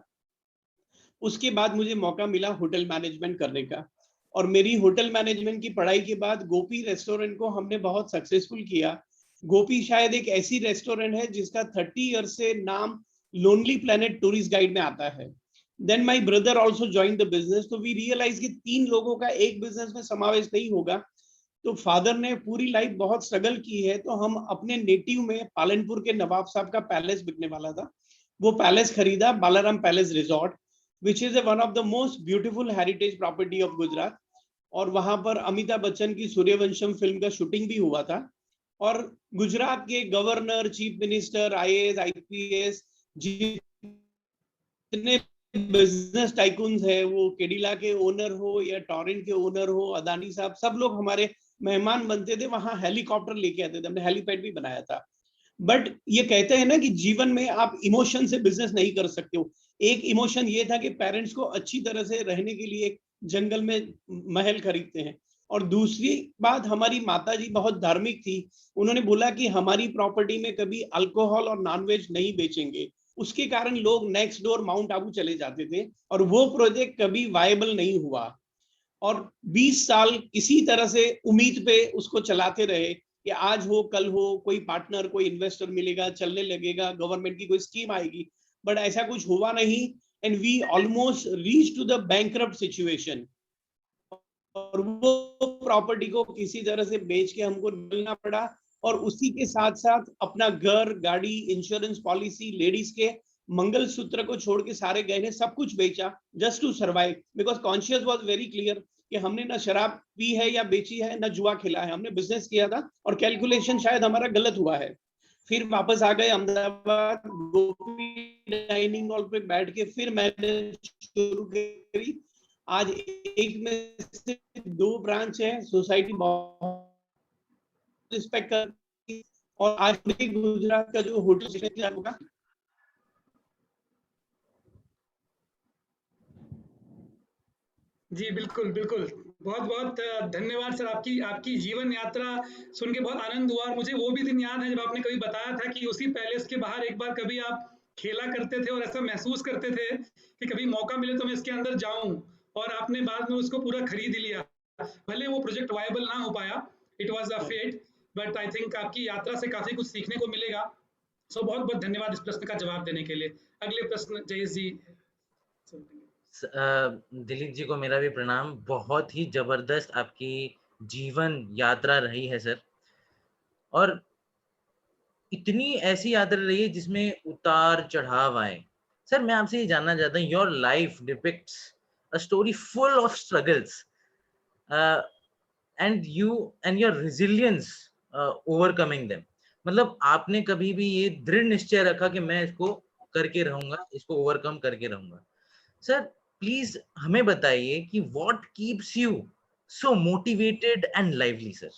उसके बाद मुझे मौका मिला होटल मैनेजमेंट करने का, और मेरी होटल मैनेजमेंट की पढ़ाई के बाद गोपी रेस्टोरेंट को हमने बहुत सक्सेसफुल किया। गोपी शायद एक ऐसी रेस्टोरेंट है जिसका 30 ईयर से नाम लोनली प्लेनेट टूरिस्ट गाइड में आता है। Then my brother also joined the business, तो वी रियलाइज कि 3 लोगों का एक बिजनेस में समावेश नहीं होगा। तो फादर ने पूरी लाइफ बहुत स्ट्रगल की है, तो हम अपने नेटिव में पालनपुर के नवाब साहब का पैलेस बिकने वाला था, वो पैलेस खरीदा, Balaram palace resort, which is one of the most beautiful heritage property of Gujarat. और वहां पर अमिताभ बच्चन की सूर्यवंशम फिल्म का शूटिंग भी हुआ था, और गुजरात के governor, chief minister, IAS, IPS, जितने बिजनेस टाइकून्स है, वो केडिला के ओनर हो या टोरेंट के ओनर हो, अदानी साहब, सब लोग हमारे मेहमान बनते थे, वहां हेलीकॉप्टर लेके आते थे, हमने हेलीपैड भी बनाया था। बट ये कहते हैं ना कि जीवन में आप इमोशन से बिजनेस नहीं कर सकते हो। एक इमोशन ये था कि पेरेंट्स को अच्छी तरह से रहने के लिए जंगल में महल खरीदते हैं, और दूसरी बात, हमारी माताजी बहुत धार्मिक थी, उन्होंने बोला कि हमारी प्रॉपर्टी में कभी अल्कोहल और नॉनवेज नहीं बेचेंगे। उसके कारण लोग नेक्स्ट डोर माउंट आबू चले जाते थे, और वो प्रोजेक्ट कभी वायबल नहीं हुआ। और 20 साल किसी तरह से उम्मीद पे उसको चलाते रहे कि आज हो कल हो, कोई पार्टनर, कोई इन्वेस्टर मिलेगा, चलने लगेगा, गवर्नमेंट की कोई स्कीम आएगी, बट ऐसा कुछ हुआ नहीं। and we almost reached to the bankrupt situation. और वो प्रॉपर्टी को किसी तरह से बेच के हमको निकलना पड़ा, और उसी के साथ साथ अपना घर, गाड़ी, इंश्योरेंस पॉलिसी, लेडीज के मंगलसूत्र को छोड़ के सारे गहने सब कुछ बेचा just to survive, because conscious was very clear कि हमने ना शराब पी है या बेची है, ना जुआ खेला है, हमने बिजनेस किया था और कैलकुलेशन शायद हमारा गलत हुआ है। फिर वापस आ गए अहमदाबाद, गोपी डाइनिंग हॉल पे बैठ के फिर मैंने शुरू करी। आज एक में से 2 ब्रांच है, सोसाइटी बहुत रिस्पेक्ट करती, और आज गुजरात का जो होटल होगा, जी बिल्कुल बिल्कुल, बहुत बहुत धन्यवाद सर। आपकी जीवन यात्रा सुन के बहुत आनंद हुआ, और मुझे वो भी दिन याद है जब आपने कभी बताया था कि उसी पैलेस के बाहर एक बार कभी आप खेला करते थे और ऐसा महसूस करते थे कि कभी मौका मिले तो मैं इसके अंदर जाऊं, और आपने बाद में उसको पूरा खरीद लिया। भले वो प्रोजेक्ट वायबल ना हो पाया, it was a fate, but I think आपकी यात्रा से काफी कुछ सीखने को मिलेगा। सो बहुत बहुत धन्यवाद इस प्रश्न का जवाब देने के लिए। अगले प्रश्न जयेश जी। दिलीप जी को मेरा भी प्रणाम। बहुत ही जबरदस्त आपकी जीवन यात्रा रही है सर, और इतनी ऐसी यात्रा रही है जिसमें उतार चढ़ाव आए। सर मैं आपसे ये जानना चाहता हूँ, your life depicts a story full of struggles and your resilience overcoming them. मतलब आपने कभी भी ये दृढ़ निश्चय रखा कि मैं इसको करके रहूंगा, इसको ओवरकम करके रहूंगा। सर प्लीज हमें बताइए कि what keeps you so motivated and lively sir,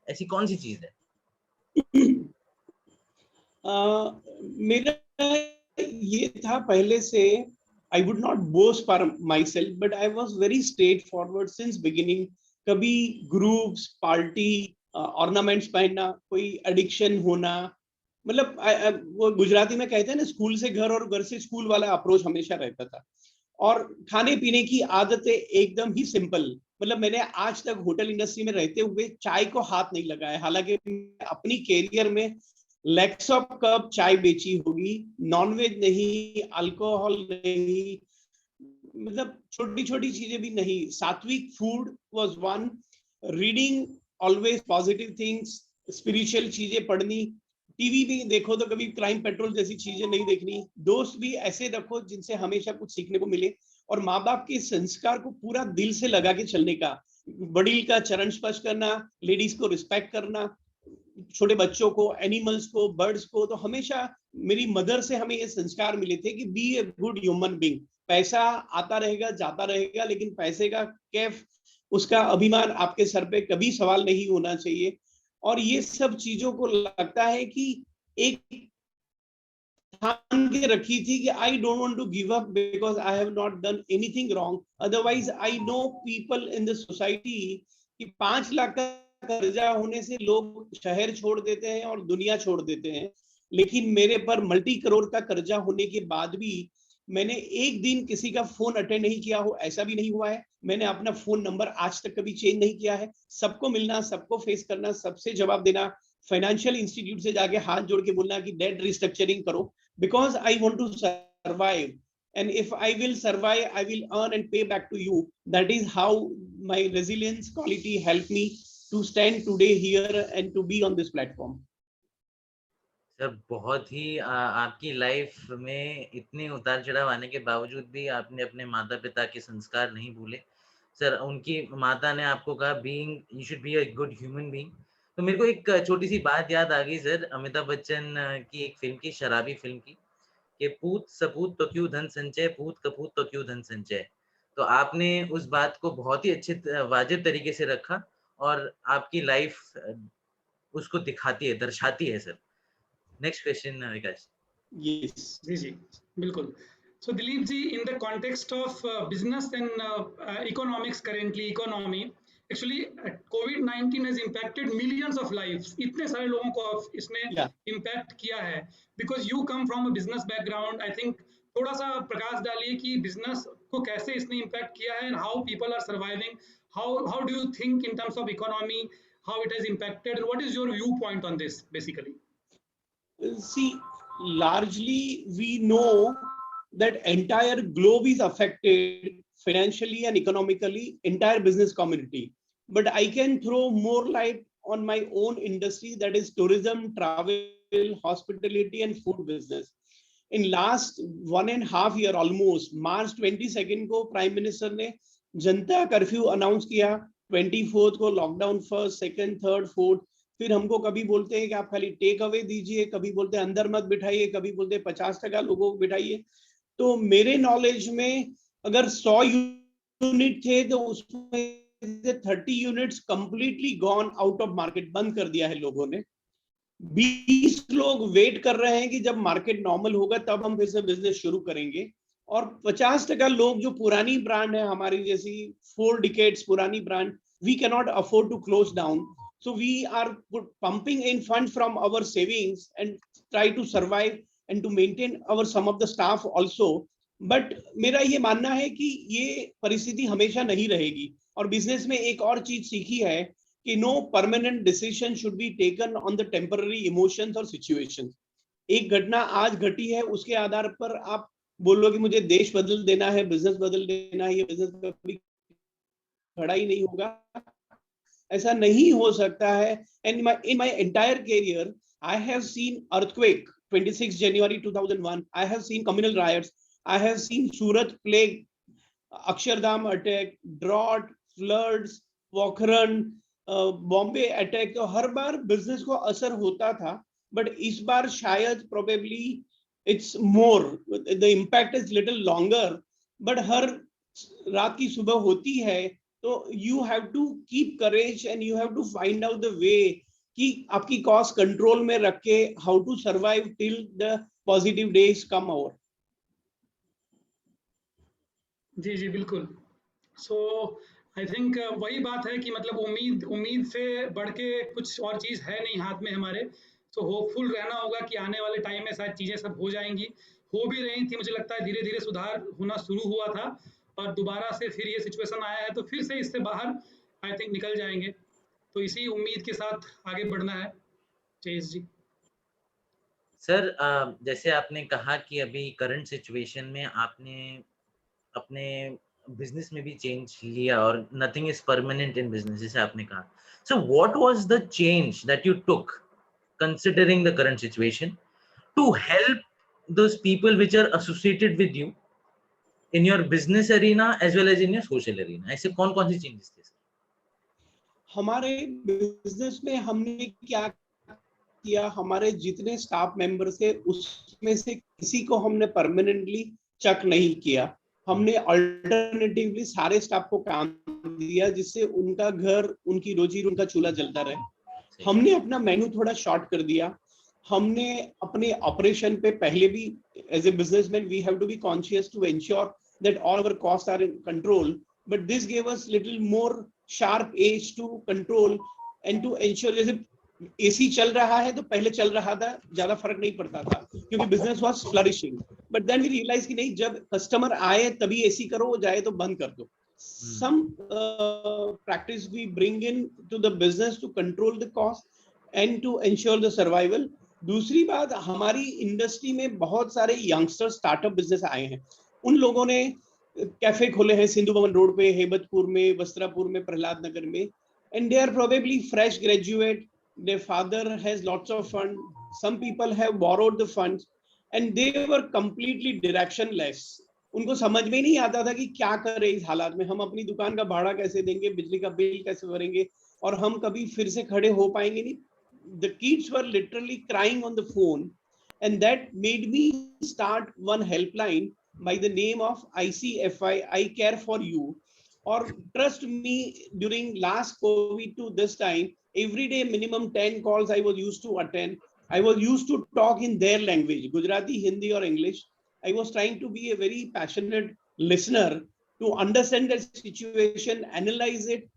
ऐसी कौन सी चीज है? मेरा ये था पहले से, I would not boast for myself, but I was very straightforward since beginning. कभी ग्रुप्स, पार्टी, ऑर्नामेंट्स पहनना, कोई एडिक्शन होना, मतलब वो गुजराती में कहते हैं ना, स्कूल से घर और घर से स्कूल वाला अप्रोच हमेशा रहता था। और खाने पीने की आदतें एकदम ही सिंपल, मतलब मैंने आज तक होटल इंडस्ट्री में रहते हुए चाय को हाथ नहीं लगाया, हालांकि अपनी कैरियर में लैक्स ऑफ कप चाय बेची होगी, नॉनवेज नहीं, अल्कोहल नहीं, मतलब छोटी छोटी चीजें भी नहीं। सात्विक food was one, reading always positive things, spiritual चीजें पढ़नी, टीवी भी देखो तो कभी क्राइम पेट्रोल जैसी चीजें नहीं देखनी, दोस्त भी ऐसे रखो जिनसे हमेशा कुछ सीखने को मिले, और माँ बाप के संस्कार को पूरा दिल से लगा के चलने का, बड़ील का चरण स्पर्श करना, लेडीज को रिस्पेक्ट करना, छोटे बच्चों को, एनिमल्स को, बर्ड्स को। तो हमेशा मेरी मदर से हमें ये संस्कार मिले थे कि be a good human being. पैसा आता रहेगा, जाता रहेगा, लेकिन पैसे का कैफ, उसका अभिमान आपके सर पे कभी सवाल नहीं होना चाहिए। और ये सब चीजों को लगता है कि एक ठान के रखी थी कि I don't want to give up because I have not done anything wrong, otherwise I know people in the society कि 5 लाख का कर्जा होने से लोग शहर छोड़ देते हैं और दुनिया छोड़ देते हैं, लेकिन मेरे पर मल्टी करोड़ का कर्जा होने के बाद भी मैंने एक दिन किसी का फोन अटेंड नहीं किया हो, ऐसा भी नहीं हुआ है। मैंने अपना फोन नंबर आज तक कभी चेंज नहीं किया है। सबको मिलना, सबको फेस करना, सबसे जवाब देना, फाइनेंशियल इंस्टीट्यूट से जाके हाथ जोड़ के बोलना कि डेट रिस्ट्रक्चरिंग करो, because I want to survive, and if I will survive, I will earn and pay back to you. That is how my resilience quality helped me to stand today here and to be on this platform. Sir बहुत ही आपकी life में इतने उतार चढ़ाव आने के बावजूद भी आपने अपने माता पिता के संस्कार नहीं भूले। सर उनकी माता ने आपको कहा being you should be a good human being. तो मेरे को एक छोटी सी बात याद आ गई सर, अमिताभ बच्चन की एक फिल्म की, शराबी फिल्म की, कि पूत सपूत तो क्यों धन संचय, पूत कपूत तो क्यों धन संचय। तो आपने उस बात को बहुत ही अच्छे वाजिब तरीके से रखा, और आपकी लाइफ उसको दिखाती है, दर्शाती है सर। नेक्स्ट क्वेश्चन विकास। Yes. जी बिल्कुल। So Dilip ji, in the context of business and economics currently, economy, actually COVID-19 has impacted millions of lives. इतने सारे लोगों को इसने impact किया है। Because you come from a business background, I think थोड़ा सा प्रकाश डालिए कि business को कैसे इसने impact किया है, and how people are surviving. How do you think in terms of economy, how it has impacted, and what is your viewpoint on this basically? See, largely we know that entire globe is affected financially and economically, entire business community. But I can throw more light on my own industry, that is tourism, travel, hospitality, and food business. In last 1.5 year almost, March 22nd को prime minister ने जनता curfew announce किया, 24th को lockdown, 1st, 2nd, 3rd, 4th. फिर हमको कभी बोलते हैं कि आप खाली टेक अवे दीजिए, कभी बोलते हैं अंदर मत बिठाइए, कभी बोलते हैं 50% लोगों को बिठाइए. तो मेरे नॉलेज में अगर 100 यूनिट थे तो उसमें 30 units completely gone out of market, बंद कर दिया है लोगों ने. 20 लोग वेट कर रहे हैं कि जब मार्केट नॉर्मल होगा तब हम फिर से बिजनेस शुरू करेंगे. और 50% लोग जो पुरानी ब्रांड है हमारी जैसी 4 डिकेड्स पुरानी brand, we can not afford to close down. So we are pumping in funds from our savings and try to survive and to maintain our some of the staff also. But मेरा ये मानना है कि ये परिस्थिति हमेशा नहीं रहेगी. और बिजनेस में एक और चीज सीखी है कि no permanent decision should be taken on the temporary emotions or situations. एक घटना आज घटी है, उसके आधार पर आप बोलो कि मुझे देश बदल देना है, बिजनेस बदल देना है, ये बिजनेस कभी खड़ा ही नहीं होगा, ऐसा नहीं हो सकता है. And in my entire career, I have seen earthquake, 26 January 2001. I have seen communal riots. I have seen Surat plague, Akshardham attack, drought, floods, Pokhran, Bombay attack. तो हर बार बिजनेस को असर होता था, but इस बार शायद probably it's more, the impact is little longer, but हर रात की सुबह होती है. तो you have to keep courage and you have to find out the way कि आपकी कॉस्ट कंट्रोल में रख के how to survive till the positive days come over. जी जी बिल्कुल. सो आई थिंक वही बात है कि मतलब उम्मीद से बढ़ के कुछ और चीज़ है नहीं हाथ में हमारे. तो होपफुल रहना होगा कि आने वाले टाइम में शायद चीज़ें सब हो जाएंगी, हो भी रही थी. मुझे लगता है धीरे धीरे सुधार होना शुरू हुआ था और दोबारा से फिर ये सिचुएशन आया है, तो फिर से इससे बाहर आई थिंक निकल जाएंगे. तो इसी उम्मीद के साथ आगे बढ़ना है. जयेश जी. सर जैसे आपने कहा कि अभी करंट सिचुएशन में आपने अपने बिजनेस में भी चेंज लिया और nothing is permanent in business, जैसे आपने कहा. So what was the change that you took considering the current situation to help those people which are associated with you in your business arena as well as in your social arena? ऐसे कौन-कौन सी changes थे sir? हमारे business में हमने क्या किया, हमारे जितने स्टाफ मेंबर थे उसमें से किसी को हमने परमानेंटली चेक नहीं किया. हमने अल्टरनेटिवली सारे स्टाफ को काम दिया जिससे उनका घर, उनकी रोजी, उनका चूल्हा जलता रहे. हमने अपना मेन्यू थोड़ा शॉर्ट कर दिया. हमने अपने ऑपरेशन पे पहले भी as a businessman we have to be conscious to ensure that all our cost are in control, but this give us little more sharp edge to control and to ensure. जैसे AC चल रहा है तो पहले चल रहा था, ज्यादा फर्क नहीं पड़ता था क्योंकि business was flourishing. But then we realise कि नहीं, जब कस्टमर आए तभी एसी करो, वो जाए तो बंद कर दो. Some practice we bring in to the business to control the cost and to ensure the survival. दूसरी बात, हमारी इंडस्ट्री में बहुत सारे यंगस्टर स्टार्टअप बिजनेस आए हैं. उन लोगों ने कैफे खोले हैं सिंधु भवन रोड पे, हेबतपुर में, वस्त्रापुर में, प्रहलाद नगर में. And they are probably fresh graduate. Their father has lots of funds. Some people have borrowed the funds, and they were completely directionless. उनको समझ में नहीं आता था कि क्या करें इस हालात में. हम अपनी दुकान का भाड़ा कैसे देंगे, बिजली का बिल कैसे भरेंगे, और हम कभी फिर से खड़े हो पाएंगे नहीं. The kids were literally crying on the phone, and that made me start one helpline by the name of ICFI, I Care for You. Or trust me, during last COVID to this time, every day minimum 10 calls I was used to attend. I was used to talk in their language, Gujarati, Hindi or English. I was trying to be a very passionate listener to understand the situation, analyze it,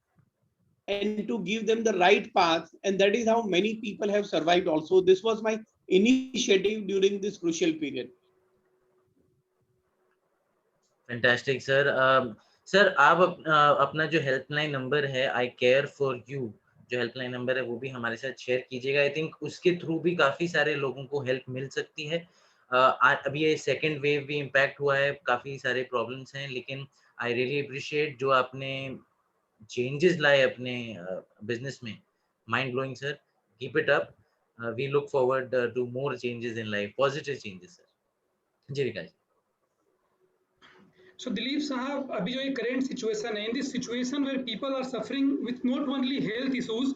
and to give them the right path. And that is how many people have survived also. This was my initiative during this crucial period. Fantastic, sir. Sir आप अपना जो helpline number है आई care for you, जो helpline number है वो भी हमारे साथ शेयर कीजिएगा. आई थिंक उसके थ्रू भी काफी सारे लोगों को हेल्प मिल सकती है. अभी ये सेकंड वेव भी इम्पैक्ट हुआ है, काफी सारे प्रॉब्लम्स हैं, लेकिन आई रियली अप्रिशिएट जो आपने चेंजेस लाए अपने बिजनेस में. Mind blowing sir, keep it up. We look forward to more changes in life, positive changes sir. जी विकास. So Dilip Sahab, अभी जो ये current situation है, in this situation where people are suffering with not only health issues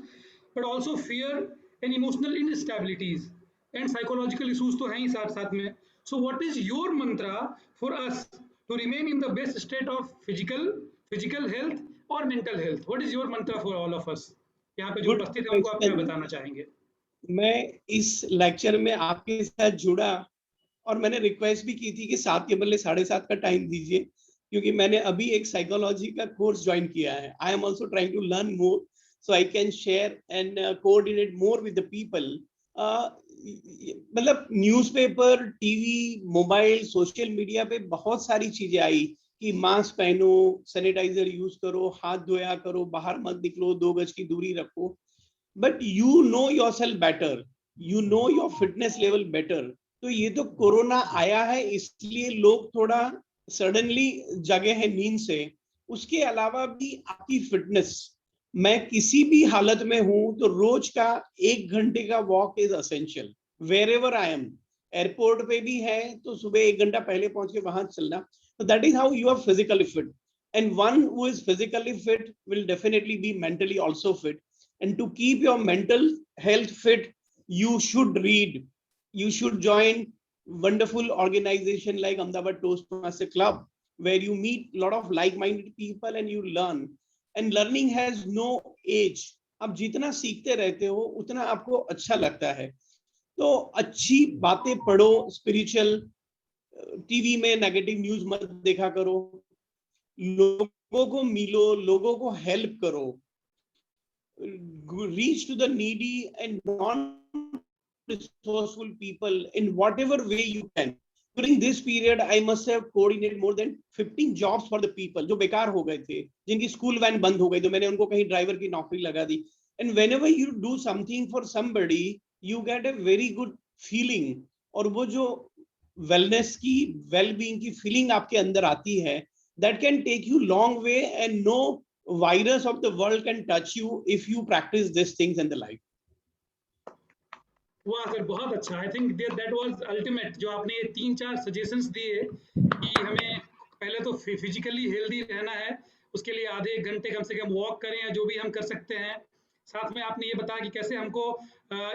but also fear and emotional instabilities and psychological issues तो हैं ही साथ साथ में. So what is your mantra for us to remain in the best state of physical health or mental health? What is your mantra for all of us? यहाँ पे जो Good उपस्थित है उनको आप क्या question. बताना चाहेंगे? मैं इस लेक्चर में आपके साथ जुड़ा और मैंने रिक्वेस्ट भी की थी कि 7 के बदले 7:30 का टाइम दीजिए, क्योंकि मैंने अभी एक साइकोलॉजी का कोर्स ज्वाइन किया है. I am also trying to learn more so I can share and coordinate more with the people. मतलब newspaper, TV, mobile, social media पे बहुत सारी चीजें आई कि मास्क पहनो, सैनिटाइजर यूज करो, हाथ धोया करो, बाहर मत निकलो, 2 गज की दूरी रखो. But you know yourself better, you know your fitness level better. तो ये तो कोरोना आया है इसलिए लोग थोड़ा सडनली जगे हैं नींद से. उसके अलावा भी आपकी फिटनेस, मैं किसी भी हालत में हूं तो रोज का 1 घंटे का walk is essential wherever I am. Airport पे भी है तो सुबह 1 घंटा पहले पहुंच के वहां चलना. So that is how you are physically fit, and one who is physically fit will definitely be mentally also fit. And to keep your mental health fit, you should read, you should join wonderful organization like Ahmedabad Toastmaster Club, where you meet a lot of like-minded people and you learn. And learning has no age. आप जितना सीखते रहते हो उतना आपको अच्छा लगता है. तो अच्छी बातें पढ़ो, स्पिरिचुअल. टीवी में नेगेटिव न्यूज मत देखा करो, लोगों को मिलो, लोगों को हेल्प करो. Reach to the needy and non resourceful people in whatever way you can. During this period, I must have coordinated more than 15 jobs for the people जो बेकार हो गए थे, जिनकी स्कूल वैन बंद हो गई, तो मैंने उनको कहीं ड्राइवर की नौकरी लगा दी. And whenever you do something for somebody, you get a very good feeling. और वो जो वेलनेस की, वेलबींग की फीलिंग आपके अंदर आती है, that can take you long way and no virus of the world can touch you if you practice these things in the life. वाह सर, बहुत अच्छा. I think that was ultimate. जो आपने ये 3-4 सजेशंस दिए कि हमें पहले तो फिजिकली हेल्दी रहना है, उसके लिए आधे 1 घंटे कम से कम वॉक करें या जो भी हम कर सकते हैं. साथ में आपने ये बताया कि कैसे हमको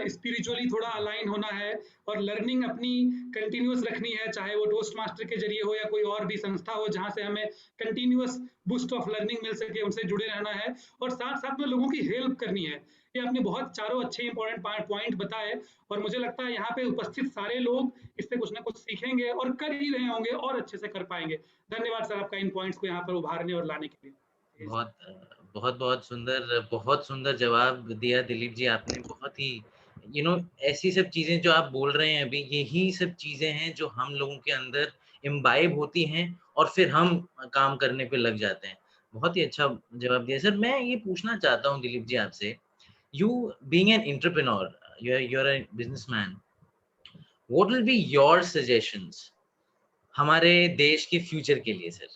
स्पिरिचुअली थोड़ा अलाइन होना है और लर्निंग अपनी कंटिन्यूअस रखनी है, चाहे वो टोस्ट मास्टर के जरिए हो या कोई और भी संस्था हो जहाँ से हमें कंटिन्यूअस बूस्ट ऑफ लर्निंग मिल सके, उनसे जुड़े रहना है और साथ साथ में लोगों की हेल्प करनी है. ये आपने बहुत चारों अच्छे इंपॉर्टेंट पॉइंट बताए और मुझे लगता है यहाँ पे उपस्थित सारे लोग इससे कुछ ना कुछ सीखेंगे और कर ही रहे होंगे और अच्छे से कर पाएंगे. धन्यवाद सर आपका इन पॉइंट्स को यहाँ पर उभारने और लाने के लिए. बहुत सुंदर जवाब दिया दिलीप जी आपने. बहुत ही ऐसी सब चीजें जो आप बोल रहे हैं अभी, यही सब चीजें हैं जो हम लोगों के अंदर इम्बाइब होती हैं और फिर हम काम करने पे लग जाते हैं. बहुत ही अच्छा जवाब दिया सर. मैं ये पूछना चाहता हूँ दिलीप जी आपसे, you being an entrepreneur, you're a businessman, what will be your suggestions हमारे देश के फ्यूचर के लिए सर,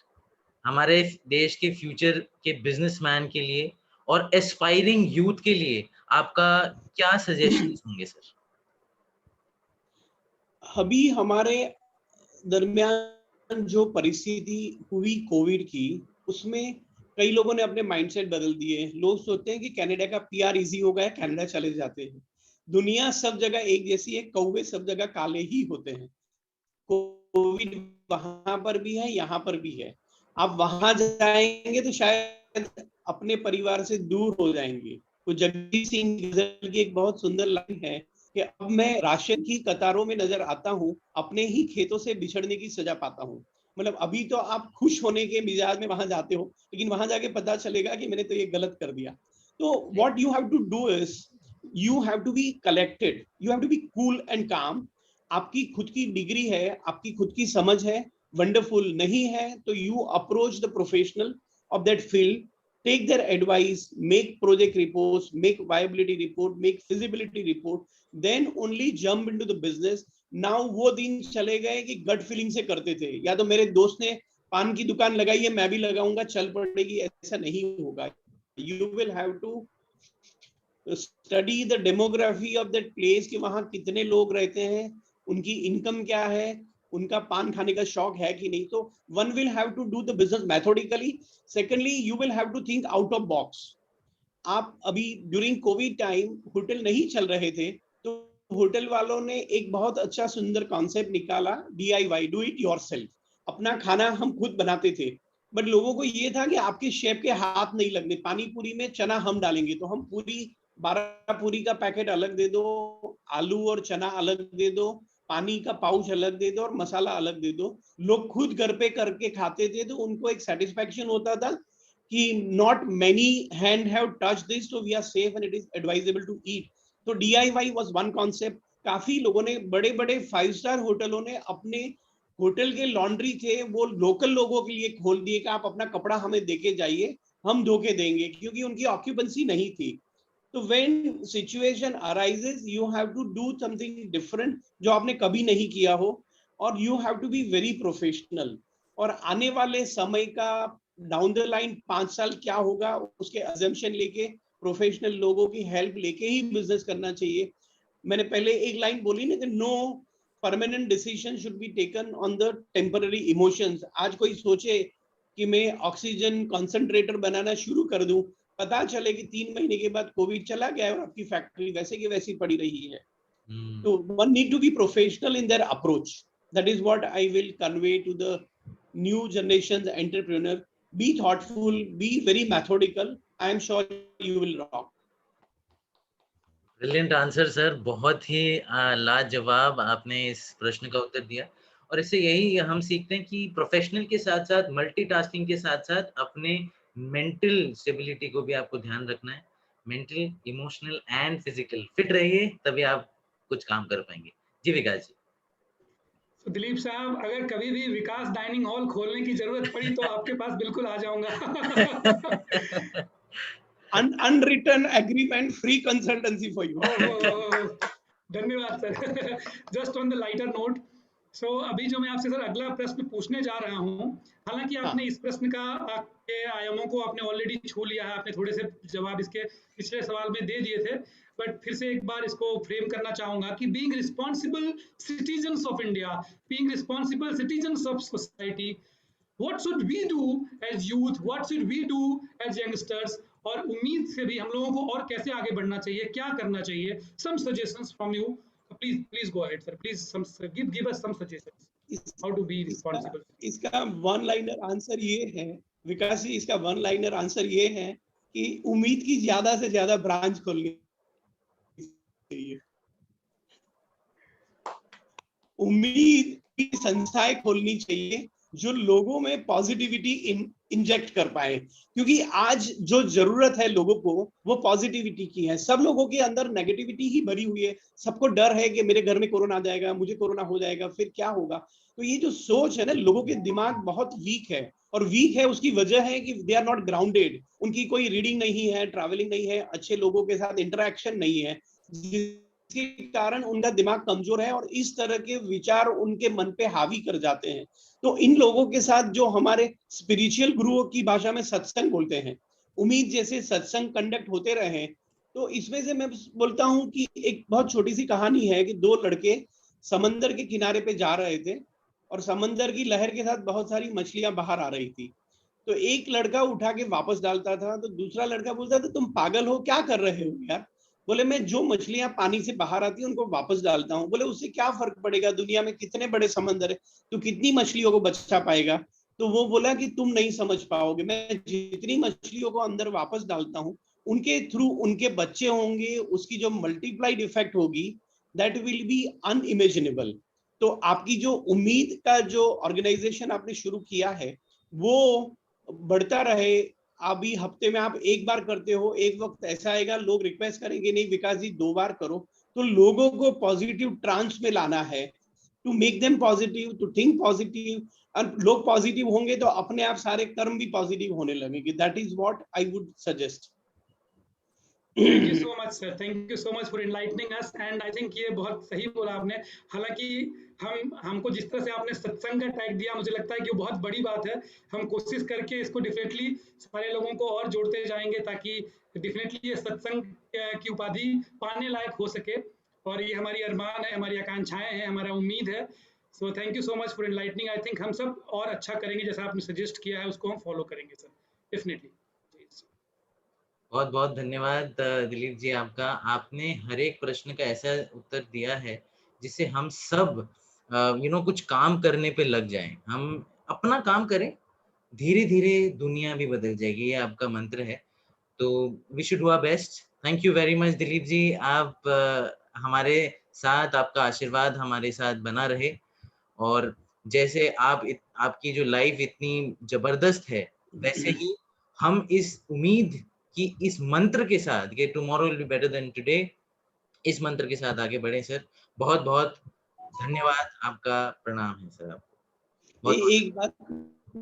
हमारे देश के फ्यूचर के बिजनेसमैन के लिए और एस्पायरिंग यूथ के लिए आपका क्या सजेशंस होंगे सर? अभी हमारे दरमियान जो परिस्थिति हुई कोविड की, उसमें कई लोगों ने अपने माइंडसेट बदल दिए. लोग सोचते हैं कि कनाडा का पीआर इजी हो गया, कनाडा चले जाते हैं. दुनिया सब जगह एक जैसी है, कौवे सब जगह काले ही होते हैं. कोविड वहां पर भी है, यहाँ पर भी है. आप वहां जाएंगे तो शायद अपने परिवार से दूर हो जाएंगे. तो जगजीत सिंह गजल की एक बहुत सुंदर लाइन है कि अब मैं राशन की कतारों में नजर आता हूँ, अपने ही खेतों से बिछड़ने की सजा पाता हूँ. मतलब अभी तो आप खुश होने के मिजाज में वहां जाते हो, लेकिन वहां जाके पता चलेगा कि मैंने तो ये गलत कर दिया. तो what you have to do is you have to be collected, you have to be cool and calm. आपकी खुद की डिग्री है, आपकी खुद की समझ है, वंडरफुल. नहीं है तो you approach the professional of that field take their advice, make project reports, make viability report, make feasibility report, then only jump into the business. Now वो दिन चले गए कि gut feeling से करते थे, या तो मेरे दोस्त ने पान की दुकान लगाई है मैं भी लगाऊंगा चल पड़ेगी, ऐसा नहीं होगा. You will have to study the demography of that place कि वहां कितने लोग रहते हैं, उनकी इनकम क्या है, उनका पान खाने का शौक है कि नहीं. तो one will have to do the business methodically. Secondly, you will have to think out of box. आप अभी ड्यूरिंग कोविड टाइम होटल नहीं चल रहे थे, तो होटल वालों ने एक बहुत अच्छा सुंदर कॉन्सेप्ट निकाला, DIY, डू इट योरसेल्फ. अपना खाना हम खुद बनाते थे, बट लोगों को ये था कि आपके शेफ के हाथ नहीं लगने. पानी पूरी में चना हम डालेंगे, तो हम पूरी 12 पूरी का पैकेट अलग दे दो, आलू और चना अलग दे दो, पानी का पाउच अलग दे दो और मसाला अलग दे दो. लोग खुद घर पे करके खाते थे, तो उनको एक सेटिस्फैक्शन होता था कि not many hand have touched this, so we are safe and it is advisable to eat. तो DIY was one concept. काफी लोगों ने, बड़े बड़े 5-स्टार होटलों ने अपने होटल के लॉन्ड्री थे वो लोकल लोगों के लिए खोल दिए कि आप अपना कपड़ा हमें देके जाइए, हम धो के देंगे, क्योंकि उनकी ऑक्यूपेंसी नहीं थी. तो when situation arises, you have to do something different जो आपने कभी नहीं किया हो, और you have to be very professional. और आने वाले समय का डाउन द लाइन 5 साल क्या होगा, उसके अजम्पशन लेके प्रोफेशनल लोगों की हेल्प लेके ही बिजनेस करना चाहिए. मैंने पहले एक लाइन बोली ना कि no permanent decision should be taken on the temporary emotions. आज कोई सोचे कि मैं ऑक्सीजन कॉन्सेंट्रेटर बनाना शुरू कर दूं, पता चले कि 3 महीने के बाद कोविड चला गया और आपकी फैक्ट्री वैसे की वैसी पड़ी रही है. तो one need to be professional in their approach. That is what I will convey to the new generation entrepreneur. Be thoughtful, be very methodical. I am sure you will rock. Brilliant answer sir, बहुत ही लाजवाब आपने इस प्रश्न का उत्तर दिया. और इससे यही हम सीखते हैं कि प्रोफेशनल के साथ साथ मल्टीटास्किंग के साथ साथ अपने मेंटल स्टेबिलिटी को भी आपको ध्यान रखना है. Mental, emotional and physical fit रहिए, तभी आप कुछ काम कर पाएंगे. जी विकास जी. तो दिलीप साहब, अगर कभी भी विकास डाइनिंग हॉल खोलने की जरूरत पड़ी तो आपके पास बिल्कुल आ जाऊंगा. Unwritten agreement, free consultancy for you. धन्यवाद सर. Just on the lighter note, so अभी जो मैं आपसे सर अगला प्रश्न पूछने जा रहा हूँ, हालांकि आपने इस प्रश्न का आपके आयामों को आपने ऑलरेडी छू लिया है, आपने थोड़े से जवाब इसके पिछले सवाल में दे दिए थे, बट फिर से एक बार इसको फ्रेम करना चाहूंगा कि being responsible citizens of India, being responsible citizens of society, what should we do as youth, what should we do as youngsters, और उम्मीद से भी हम लोगों को और कैसे आगे बढ़ना चाहिए, क्या करना चाहिए. some suggestions from you, please go ahead sir, please give us some suggestions how to be responsible. इसका वन लाइनर आंसर ये है विकास जी, इसका वन लाइनर आंसर ये है कि उम्मीद की ज्यादा से ज्यादा ब्रांच खोलनी चाहिए. उम्मीद की संस्थाएं खोलनी चाहिए जो लोगों में पॉजिटिविटी इंजेक्ट कर पाए, क्योंकि आज जो जरूरत है लोगों को वो पॉजिटिविटी की है. सब लोगों के अंदर नेगेटिविटी ही भरी हुई है. सबको डर है कि मेरे घर में कोरोना आ जाएगा, मुझे कोरोना हो जाएगा, फिर क्या होगा. तो ये जो सोच है ना, लोगों के दिमाग बहुत वीक है, और वीक है उसकी वजह है कि दे आर नॉट ग्राउंडेड. उनकी कोई रीडिंग नहीं है, ट्रैवलिंग नहीं है, अच्छे लोगों के साथ इंटरेक्शन नहीं है, जिसके कारण उनका दिमाग कमजोर है और इस तरह के विचार उनके मन पे हावी कर जाते हैं. तो इन लोगों के साथ जो हमारे स्पिरिचुअल गुरुओं की भाषा में सत्संग बोलते हैं, उम्मीद जैसे सत्संग कंडक्ट होते रहे. तो इसमें से मैं बोलता हूं कि एक बहुत छोटी सी कहानी है कि 2 लड़के समंदर के किनारे पे जा रहे थे और समंदर की लहर के साथ बहुत सारी मछलियां बाहर आ रही थी. तो एक लड़का उठा के वापस डालता था, तो दूसरा लड़का बोलता था तुम पागल हो, क्या कर रहे हो यार. बोले मैं जो मछलियां पानी से बाहर आती है उनको वापस डालता हूं. बोले उससे क्या फर्क पड़ेगा, दुनिया में कितने बड़े समंदर है, तो कितनी मछलियों को बचा पाएगा. तो वो बोला कि तुम नहीं समझ पाओगे, मैं जितनी मछलियों को अंदर वापस डालता हूं उनके थ्रू उनके बच्चे होंगे, उसकी जो मल्टीप्लाइड इफेक्ट होगी दैट विल बी अनइमेजिनेबल. तो आपकी जो उम्मीद का जो ऑर्गेनाइजेशन आपने शुरू किया है वो बढ़ता रहे. अभी हफ्ते में आप 1 बार करते हो, एक वक्त ऐसा आएगा लोग रिक्वेस्ट करेंगे नहीं विकास जी 2 बार करो. तो लोगों को पॉजिटिव ट्रांस में लाना है. to make them positive, to think positive. और लोग पॉजिटिव होंगे तो अपने आप सारे कर्म भी पॉजिटिव होने लगेंगे. That is what I would suggest. Thank you so much sir, thank you so much for enlightening us. And I think ये बहुत सही बोला आपने. हालांकि हमको जिस तरह से आपने सत्संग का टैग दिया, मुझे लगता है कि वो बहुत बड़ी बात है. हम कोशिश करके इसको डेफिनेटली सारे लोगों को और जोड़ते जाएंगे ताकि डेफिनेटली ये सत्संग की उपाधि पाने लायक हो सके. और ये हमारी अरमान है, हमारी आकांक्षाएं हैं, हमारा उम्मीद है. So thank you so much for enlightening. I think हम सब और अच्छा करेंगे, जैसा आपने सजेस्ट किया है उसको हम फॉलो करेंगे सर, डेफिनेटली. बहुत बहुत धन्यवाद दिलीप जी आपका. आपने हर एक प्रश्न का ऐसा उत्तर दिया है जिससे हम सब कुछ काम करने पे लग जाएं. हम अपना काम करें, धीरे धीरे दुनिया भी बदल जाएगी. ये आपका मंत्र है. तो we should do our best. Thank you very much Dilip ji. आप हमारे साथ, आपका आशीर्वाद हमारे साथ बना रहे. और जैसे आपकी जो लाइफ इतनी जबरदस्त है, वैसे ही हम इस उम्मीद कि इस मंत्र के साथ कि tomorrow will be better than today, इस मंत्र के साथ आगे बढ़े सर. बहुत बहुत धन्यवाद. आपका प्रणाम है सर. आपको एक बात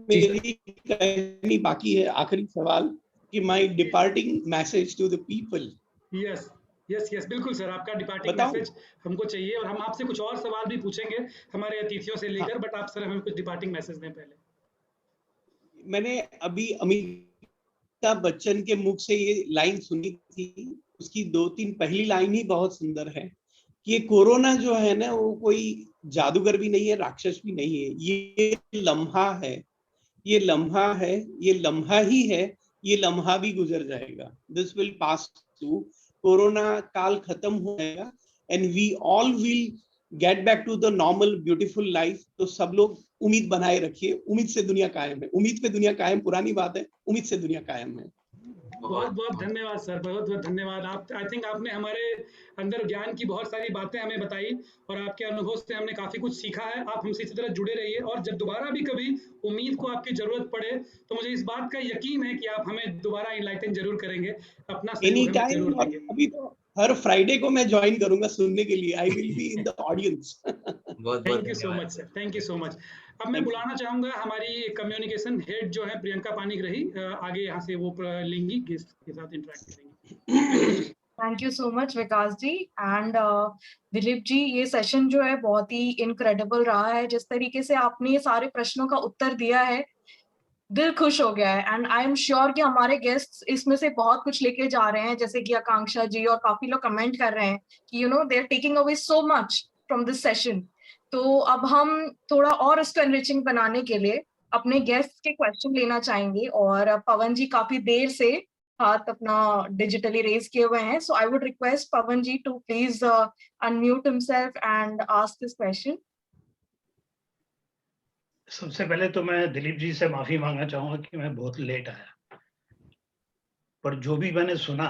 मेरी कहनी बाकी है, आखिरी सवाल कि my departing message to the people. Yes yes yes, बिल्कुल सर. आपका डिपार्टिंग बताऊं? मैसेज हमको चाहिए, और हम आपसे कुछ और सवाल भी पूछेंगे हमारे अतिथियों से लेकर. बट आप सर हमें कुछ डिपार्टिंग मैसेज दें पहले. मैंने अभी अमिताभ बच्चन के मुख से ये लाइन सुनी थी. उसकी 2-3 पहली लाइन ही बहुत सुंदर है कि ये कोरोना जो है ना, वो कोई जादूगर भी नहीं है, राक्षस भी नहीं है. ये लम्हा है, ये लम्हा है, ये लम्हा ही है, ये लम्हा भी गुजर जाएगा. This will pass through. Corona काल खत्म हो जाएगा and we all will get back to the normal beautiful life. तो सब लोग उम्मीद बनाए रखिए. उम्मीद से दुनिया कायम है. उम्मीद पे दुनिया कायम पुरानी बात है, उम्मीद से दुनिया कायम है. बहुत बहुत धन्यवाद सर, बहुत बहुत धन्यवाद. आप आई थिंक आपने हमारे अंदर ज्ञान की बहुत सारी बातें हमें बताई, और आपके अनुभव से हमने काफी कुछ सीखा है. आप हमसे इसी तरह जुड़े रहिए, और जब दोबारा भी कभी उम्मीद को आपकी जरूरत पड़े तो मुझे इस बात का यकीन है कि आप हमें दोबारा इनलाइटन जरूर करेंगे. अपना एनी सहयोग हमें टाइम. जरूर और देंगे. अभी तो हर फ्राइडे को मैं ज्वाइन करूंगा सुनने के लिए. I will be in the audience. बहुत thank you so much sir, thank you so much. अब मैं बुलाना चाहूंगा हमारी कम्युनिकेशन हेड जो है प्रियंका पानीग्राही, आगे यहाँ से वो लेंगी, गेस्ट के साथ इंटरेक्ट करेंगी. Thank you so much Vikas ji and Dilip ji. ये सेशन जो है बहुत ही इनक्रेडिबल रहा है. जिस तरीके से आपने ये सारे प्रश्नों का उत्तर दिया है, दिल खुश हो गया है. एंड आई एम श्योर कि हमारे गेस्ट इसमें से बहुत कुछ लेके जा रहे हैं, जैसे कि आकांक्षा जी और काफी लोग कमेंट कर रहे हैं कि they are taking away so much from this session. तो अब हम थोड़ा और इसको एनरिचिंग बनाने के लिए अपने गेस्ट के क्वेश्चन लेना चाहेंगे. और पवन जी काफी देर से हाथ अपना डिजिटली रेज किए हुए हैं. So I would request Pawan ji to please unmute himself and ask this question. सबसे पहले तो मैं दिलीप जी से माफी मांगना चाहूंगा कि मैं बहुत लेट आया, पर जो भी मैंने सुना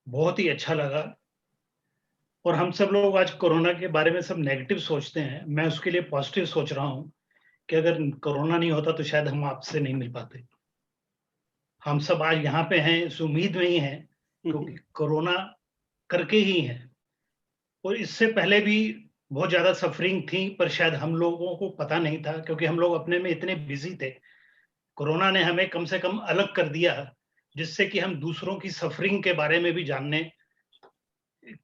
बहुत ही अच्छा लगा. और हम सब लोग आज कोरोना के बारे में सब नेगेटिव सोचते हैं. मैं उसके लिए पॉजिटिव सोच रहा हूं कि अगर कोरोना नहीं होता तो शायद हम आपसे नहीं मिल पाते. हम सब आज यहाँ पे हैं इस उम्मीद में ही हैं, क्योंकि कोरोना करके ही हैं. और इससे पहले भी बहुत ज्यादा सफरिंग थी, पर शायद हम लोगों को पता नहीं था, क्योंकि हम लोग अपने में इतने बिजी थे. कोरोना ने हमें कम से कम अलग कर दिया, जिससे कि हम दूसरों की सफरिंग के बारे में भी जानने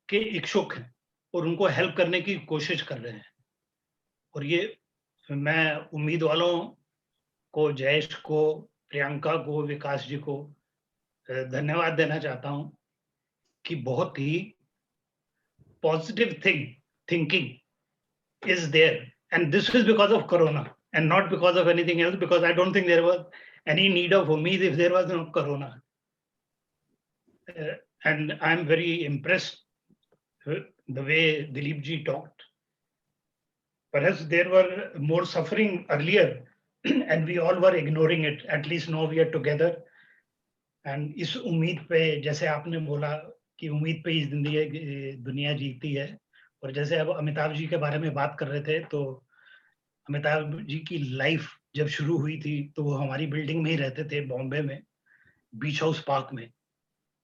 के इच्छुक हैं और उनको हेल्प करने की कोशिश कर रहे हैं. और ये मैं उम्मीद वालों को, जयेश को, प्रियंका को, विकास जी को धन्यवाद देना चाहता हूं कि बहुत ही positive thinking is there, and this is because of corona and not because of anything else, because I don't think there was any need of umeed if there was no corona. And I'm very impressed the way Dilip ji talked. Perhaps there were more suffering earlier and we all were ignoring it. At least now we are together. And इस उम्मीद पे, जैसे आपने बोला कि उम्मीद पे ही दुनिया जीती है, और जैसे अब अमिताभ जी के बारे में बात कर रहे थे, तो अमिताभ जी की लाइफ जब शुरू हुई थी तो वो हमारी बिल्डिंग में ही रहते थे, बॉम्बे में, बीच हाउस पार्क में.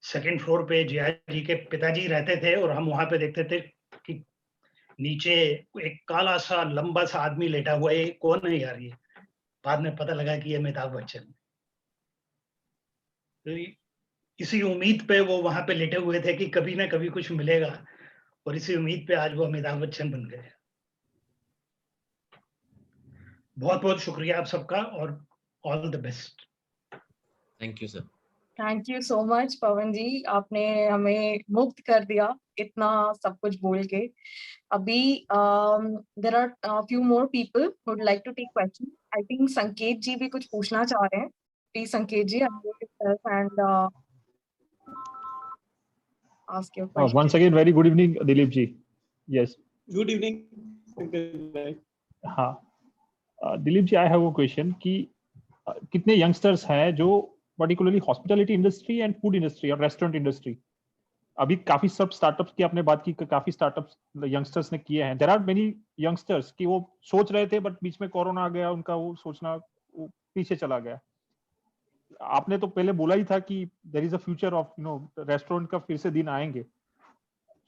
2nd फ्लोर पे जिया जी के पिताजी रहते थे और हम वहां पे देखते थे कि नीचे एक काला सा लंबा सा आदमी लेटा हुआ है, ये कौन है यार ये? बाद में पता लगा कि ये अमिताभ बच्चन। तो इसी उम्मीद पे वो वहां पे लेटे हुए थे कि कभी ना कभी कुछ मिलेगा, और इसी उम्मीद पे आज वो अमिताभ बच्चन बन गए। बहुत बहुत शुक्रिया आप सबका, और all the best. Thank you sir. Thank you so much Pawan ji, आपने हमें मुक्त कर दिया इतना सब कुछ बोल के। अभी there are few more people who would like to take question. I think Sanket ji भी कुछ पूछना चाह रहे हैं। प्लीज संकेत जी, unmute yourself and ask your question. Once again, very good evening, Dilip ji. Yes. Good evening. Pankaj. हाँ, Dilip ji, I have a question कि कितने यंगस्टर्स हैं जो particularly hospitality industry and food industry और रेस्टोरेंट इंडस्ट्री, अभी काफी सब स्टार्टअप्स की आपने बात की, काफी स्टार्टअप्स यंगस्टर्स ने किए हैं। देयर आर मेनी यंगस्टर्स कि वो सोच रहे थे, बट बीच में कोरोना आ गया, उनका वो सोचना वो पीछे चला गया। आपने तो पहले बोला ही था कि there is a future of restaurant का फिर से दिन आएंगे।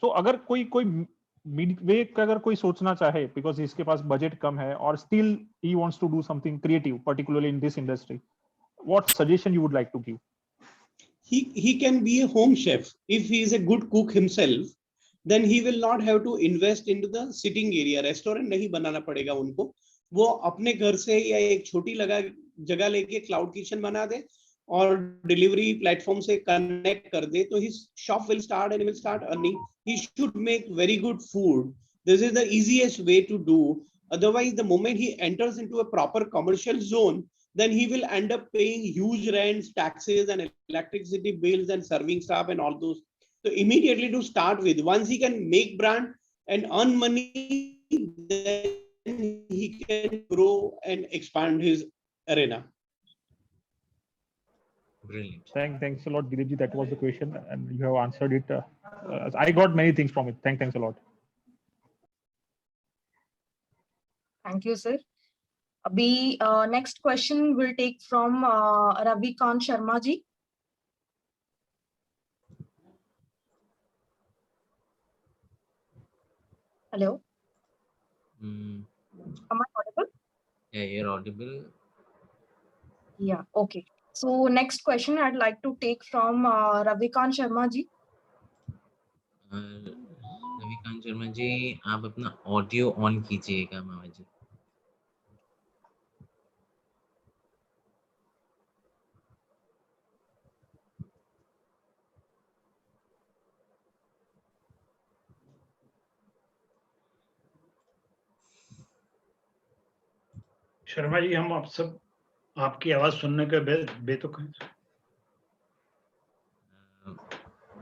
तो अगर कोई मिडवे का अगर कोई सोचना चाहे, बिकॉज इसके पास बजट कम है और still he wants to do something creative particularly in this industry, what suggestion you would like to give? He can be a home chef if he is a good cook himself. Then he will not have to invest into the sitting area. Restaurant नहीं बनाना पड़ेगा उनको, वो अपने घर से या एक छोटी जगह लेके क्लाउड किचन बना दे और डिलीवरी प्लेटफॉर्म से कनेक्ट कर दे, तो his shop will start and he will start earning. He should make very good food. This is the easiest way to do. Otherwise, the moment he enters into a proper commercial zone, then he will end up paying huge rents, taxes, and electricity bills, and serving staff, and all those. So immediately to start with, once he can make brand and earn money, then he can grow and expand his arena. Brilliant. Thanks a lot, Dilip ji. That was the question, and you have answered it. I got many things from it. Thanks a lot. Thank you, sir. अभी next question will take from Ravikant Sharma ji. Hello. Am I audible? Yeah, you're audible. Yeah. Okay. So next question I'd like to take from Ravikant Sharma ji. Ravikant Sharma ji, आप अपना audio on कीजिएगा मामा जी। शर्मा जी, हम आप सब आपकी आवाज सुनने के बेतुक हैं।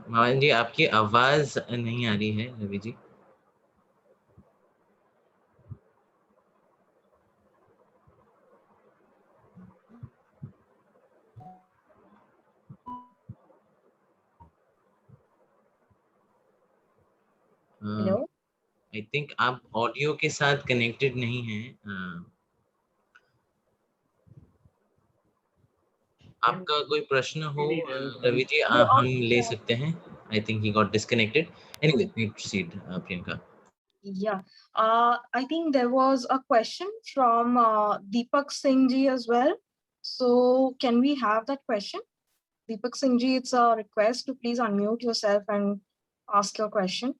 मामा जी, आपकी आवाज नहीं आ रही है Ravi ji. Hello. I think आप ऑडियो के साथ कनेक्टेड नहीं हैं। आपका कोई प्रश्न हो रवि जी, हम ले सकते हैं। I think he got disconnected. Anyway, proceed Priyanka. Yeah, I think there was a question from Deepak Singh ji as well. So can we have that question? Deepak Singh ji, it's a request to please unmute yourself and ask your question.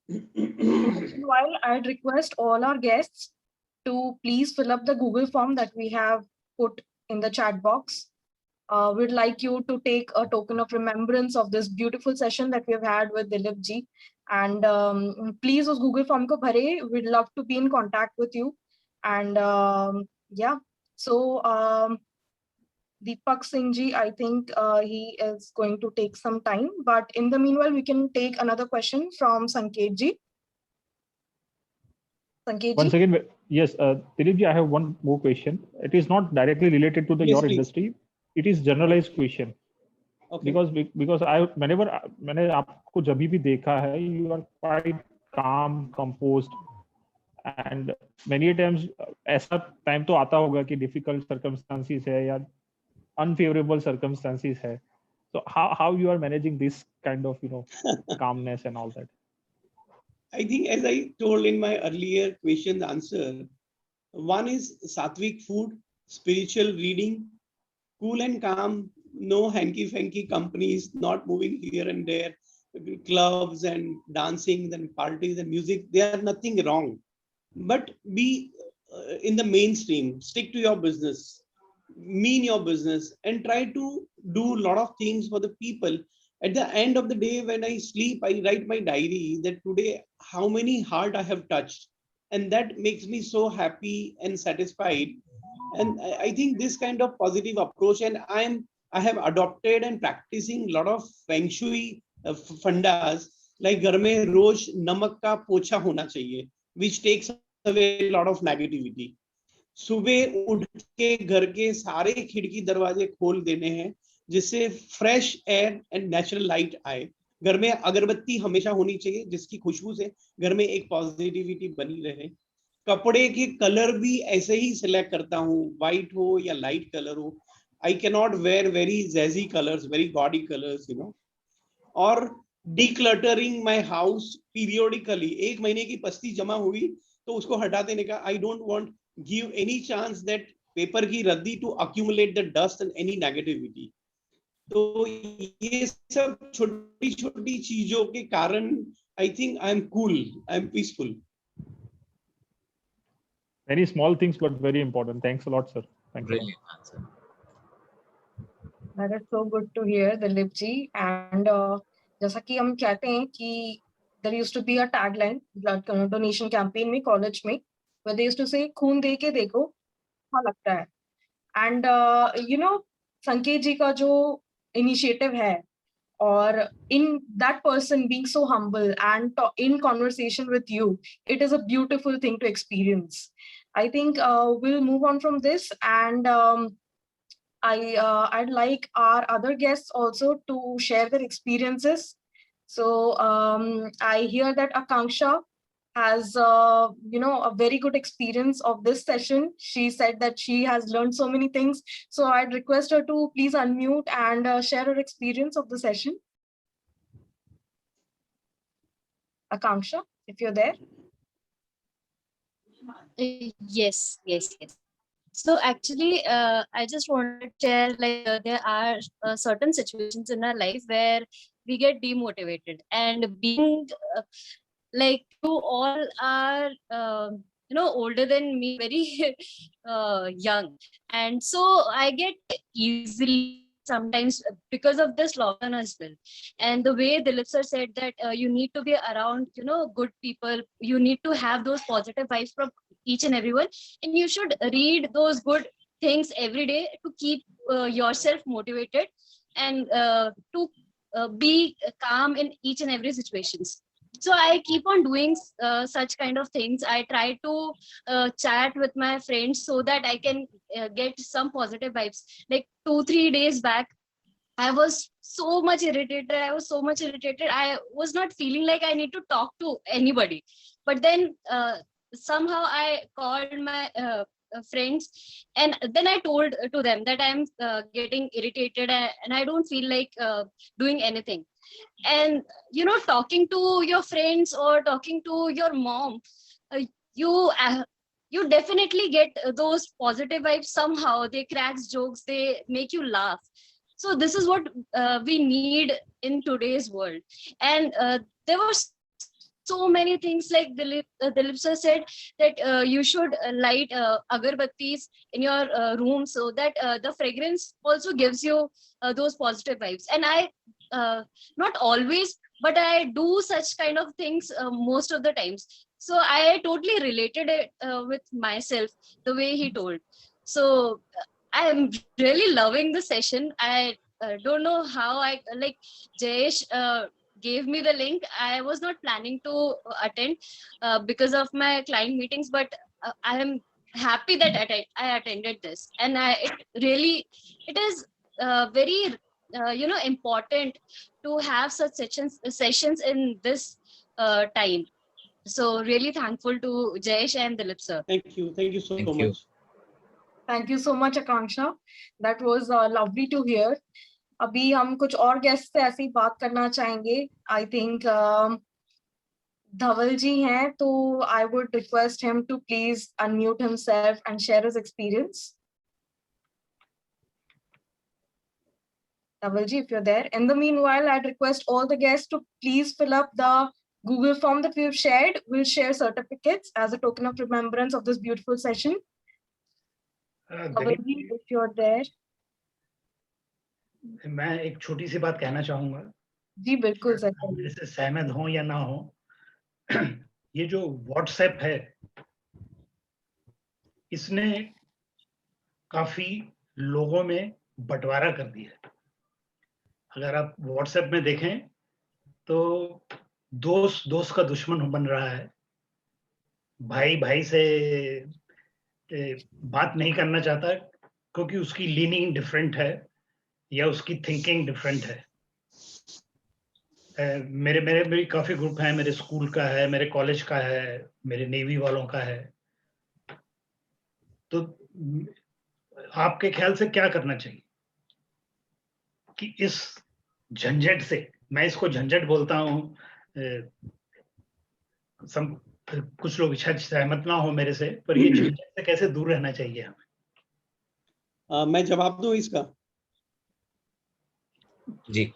Meanwhile, I'd request all our guests to please fill up the Google form that we have put in the chat box. We'd like you to take a token of remembrance of this beautiful session that we've had with Dilip ji. And please us Google form ko bhare. We'd love to be in contact with you. And yeah, so Deepak Singh ji, I think he is going to take some time. But in the meanwhile, we can take another question from Sanket ji. Sanket Once ji? again, yes, Dilip ji, I have one more question. It is not directly related to Yes, your please. industry. It is generalized question. Okay. Because मैंने आपको जब भी देखा है, you are quite calm, composed, and many times ऐसा time तो आता होगा कि difficult circumstances है या unfavorable circumstances है. So how you are managing this kind of calmness and all that? I think, as I told in my earlier question answer, one is sattvic food, spiritual reading, cool and calm, no hanky-fanky companies, not moving here and there, clubs and dancing and parties and music. There are nothing wrong, but be in the mainstream. Stick to your business, mean your business, and try to do a lot of things for the people. At the end of the day, when I sleep, I write my diary that today how many heart I have touched, and that makes me so happy and satisfied. And I think this kind of positive approach, and I have adopted and practicing a lot of feng shui fundas, like घर में रोज नमक का पोछा होना चाहिए, which takes away a lot of negativity. सुबह उठ के घर के सारे खिड़की दरवाजे खोल देने हैं, जिससे fresh air and natural light आए. घर में अगरबत्ती हमेशा होनी चाहिए, जिसकी खुशबू से घर में एक पॉजिटिविटी बनी रहे. कपड़े के कलर भी ऐसे ही सिलेक्ट करता हूँ, व्हाइट हो या लाइट कलर हो. I can not wear very jazzy colours, very gaudy colours, you know. और डिक्लटरिंग माय हाउस पीरियोडिकली, 1 महीने की पस्ती जमा हुई तो उसको हटा देने का. I don't want give any chance that paper की रद्दी to accumulate the dust and any negativity. तो ये सब छोटी छोटी चीजों के कारण I think I am cool, I am peaceful. Very small things, but very important. Thanks a lot, sir. Thank you. Brilliant answer. That is so good to hear, Dilip ji. And जैसा कि हम कहते हैं कि there used to be a tagline blood donation campaign में college में, where they used to say खून दे के देखो अच्छा लगता है. And you know, संकेत जी का जो initiative है, और in that person being so humble and in conversation with you, it is a beautiful thing to experience. I think we'll move on from this, and I'd like our other guests also to share their experiences. So I hear that Akanksha has you know, a very good experience of this session. She said that she has learned so many things. So I'd request her to please unmute and share her experience of the session. Akanksha, if you're there. Yes. So actually, I just wanted to share, like, there are certain situations in our life where we get demotivated, and being like, you all are you know, older than me, very young, and so I get easily sometimes because of this lockdown as well. And the way Dilip sir said that you need to be around, you know, good people, you need to have those positive vibes from each and everyone, and you should read those good things every day to keep yourself motivated, and to be calm in each and every situations. So I keep on doing such kind of things. I try to chat with my friends so that I can get some positive vibes. Like 2-3 days back, I was so much irritated. I was not feeling like I need to talk to anybody. But then somehow I called my friends, and then I told to them that I'm getting irritated and I don't feel like doing anything. And you know, talking to your friends or talking to your mom, you definitely get those positive vibes. Somehow they crack jokes, they make you laugh. So this is what we need in today's world. And there were so many things, like Dilip sir said that you should light agarbattis in your room, so that the fragrance also gives you those positive vibes. And I not always, but I do such kind of things most of the times. So I totally related it with myself, the way he told. So I am really loving the session. I don't know how I, like, Jayesh gave me the link. I was not planning to attend because of my client meetings, but I am happy that I attended this. And it is very you know, important to have such sessions in this time. So really thankful to Jayesh and Dilip sir. Thank you so much. Thank you so much, Akanksha. That was lovely to hear. अभी हम कुछ और guest से ऐसी बात करना चाहेंगे. I think धवल जी हैं, तो I would request him to please unmute himself and share his experience. Dhaval ji, if you're there. In the meanwhile, I'd request all the guests to please fill up the Google form that we've shared. We'll share certificates as a token of remembrance of this beautiful session. Dhaval ji, if you're there. मैं एक छोटी सी बात कहना चाहूंगा। जी बिल्कुल sir. मेरे से सहमत हो या ना हो, ये जो व्हाट्सएप है, इसने काफी लोगों में बंटवारा कर दिया है। अगर आप व्हाट्सएप में देखें तो दोस्त का दुश्मन बन रहा है, भाई भाई से बात नहीं करना चाहता क्योंकि उसकी लीनिंग डिफरेंट है या उसकी थिंकिंग डिफरेंट है। मेरे काफी ग्रुप हैं, मेरे स्कूल का है, मेरे कॉलेज का है, मेरे नेवी वालों का है। तो आपके ख्याल से क्या करना चाहिए कि इस झंझट से, मैं इसको झंझट बोलता हूँ, कुछ लोग शायद सहमत ना हो मेरे से, पर ये झंझट से कैसे दूर रहना चाहिए हमें? मैं जवाब दूं इसका? जी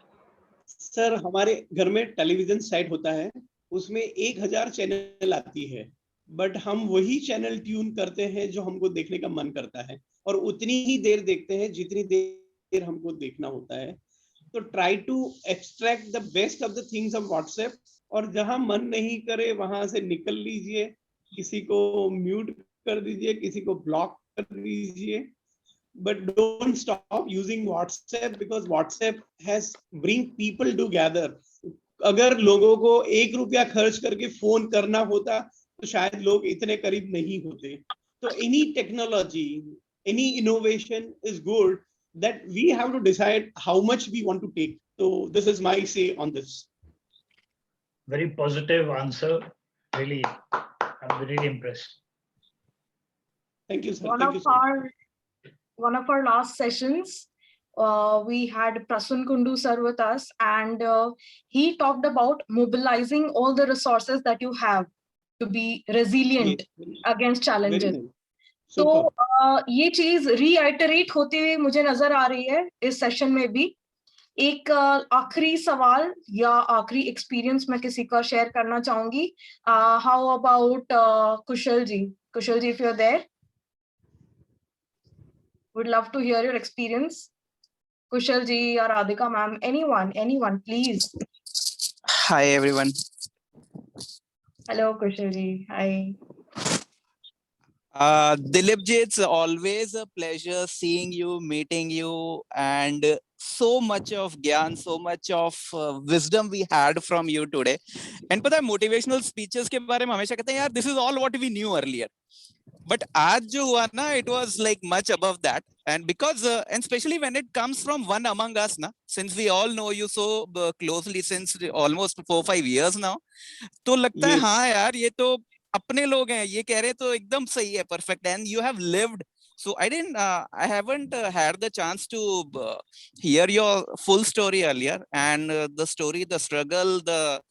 सर, हमारे घर में टेलीविजन सेट होता है, उसमें 1000 चैनल आती है, बट हम वही चैनल ट्यून करते हैं जो हमको देखने का मन करता है, और उतनी ही देर देखते हैं जितनी देर हमको देखना होता है। तो try to extract the best of the things of WhatsApp, और जहां मन नहीं करे वहां से निकल लीजिए, किसी को म्यूट कर दीजिए, किसी को ब्लॉक कर दीजिए, but don't stop using WhatsApp because WhatsApp has bring people together. अगर लोगों को 1 रुपया खर्च करके फोन करना होता तो शायद लोग इतने करीब नहीं होते। तो any technology, any innovation is good, that we have to decide how much we want to take. So this is my say on this. Very positive answer. Really, I'm really impressed. Thank you, sir. One of our last sessions, we had Prasun Kundu sir with us, and he talked about mobilizing all the resources that you have to be resilient against challenges. तो ये चीज reiterate होते हुए मुझे नजर आ रही है इस सेशन में भी। एक आखिरी सवाल या आखिरी एक्सपीरियंस मैं किसी का शेयर करना चाहूंगी। How about Kushal ji? Kushal ji, if you're there, would love to hear your experience. Kushal ji or Radhika ma'am, anyone, please. Hi everyone. Hello Kushal ji, hi. Dilip ji, it's always a pleasure seeing you, meeting you, and so much of gyan, so much of wisdom we had from you today. And पता है motivational speeches के बारे में हमेशा कहते हैं यार, this is all what we knew earlier. But आज जो हुआ ना, it was like much above that, and because and especially when it comes from one among us ना, since we all know you so closely since almost 4-5 years now, तो लगता है हाँ यार ये तो अपने लोग हैं, ये कह रहे तो एकदम सही है, perfect, and you have lived. So I haven't had the chance to hear your full story earlier, and the story, the struggle, the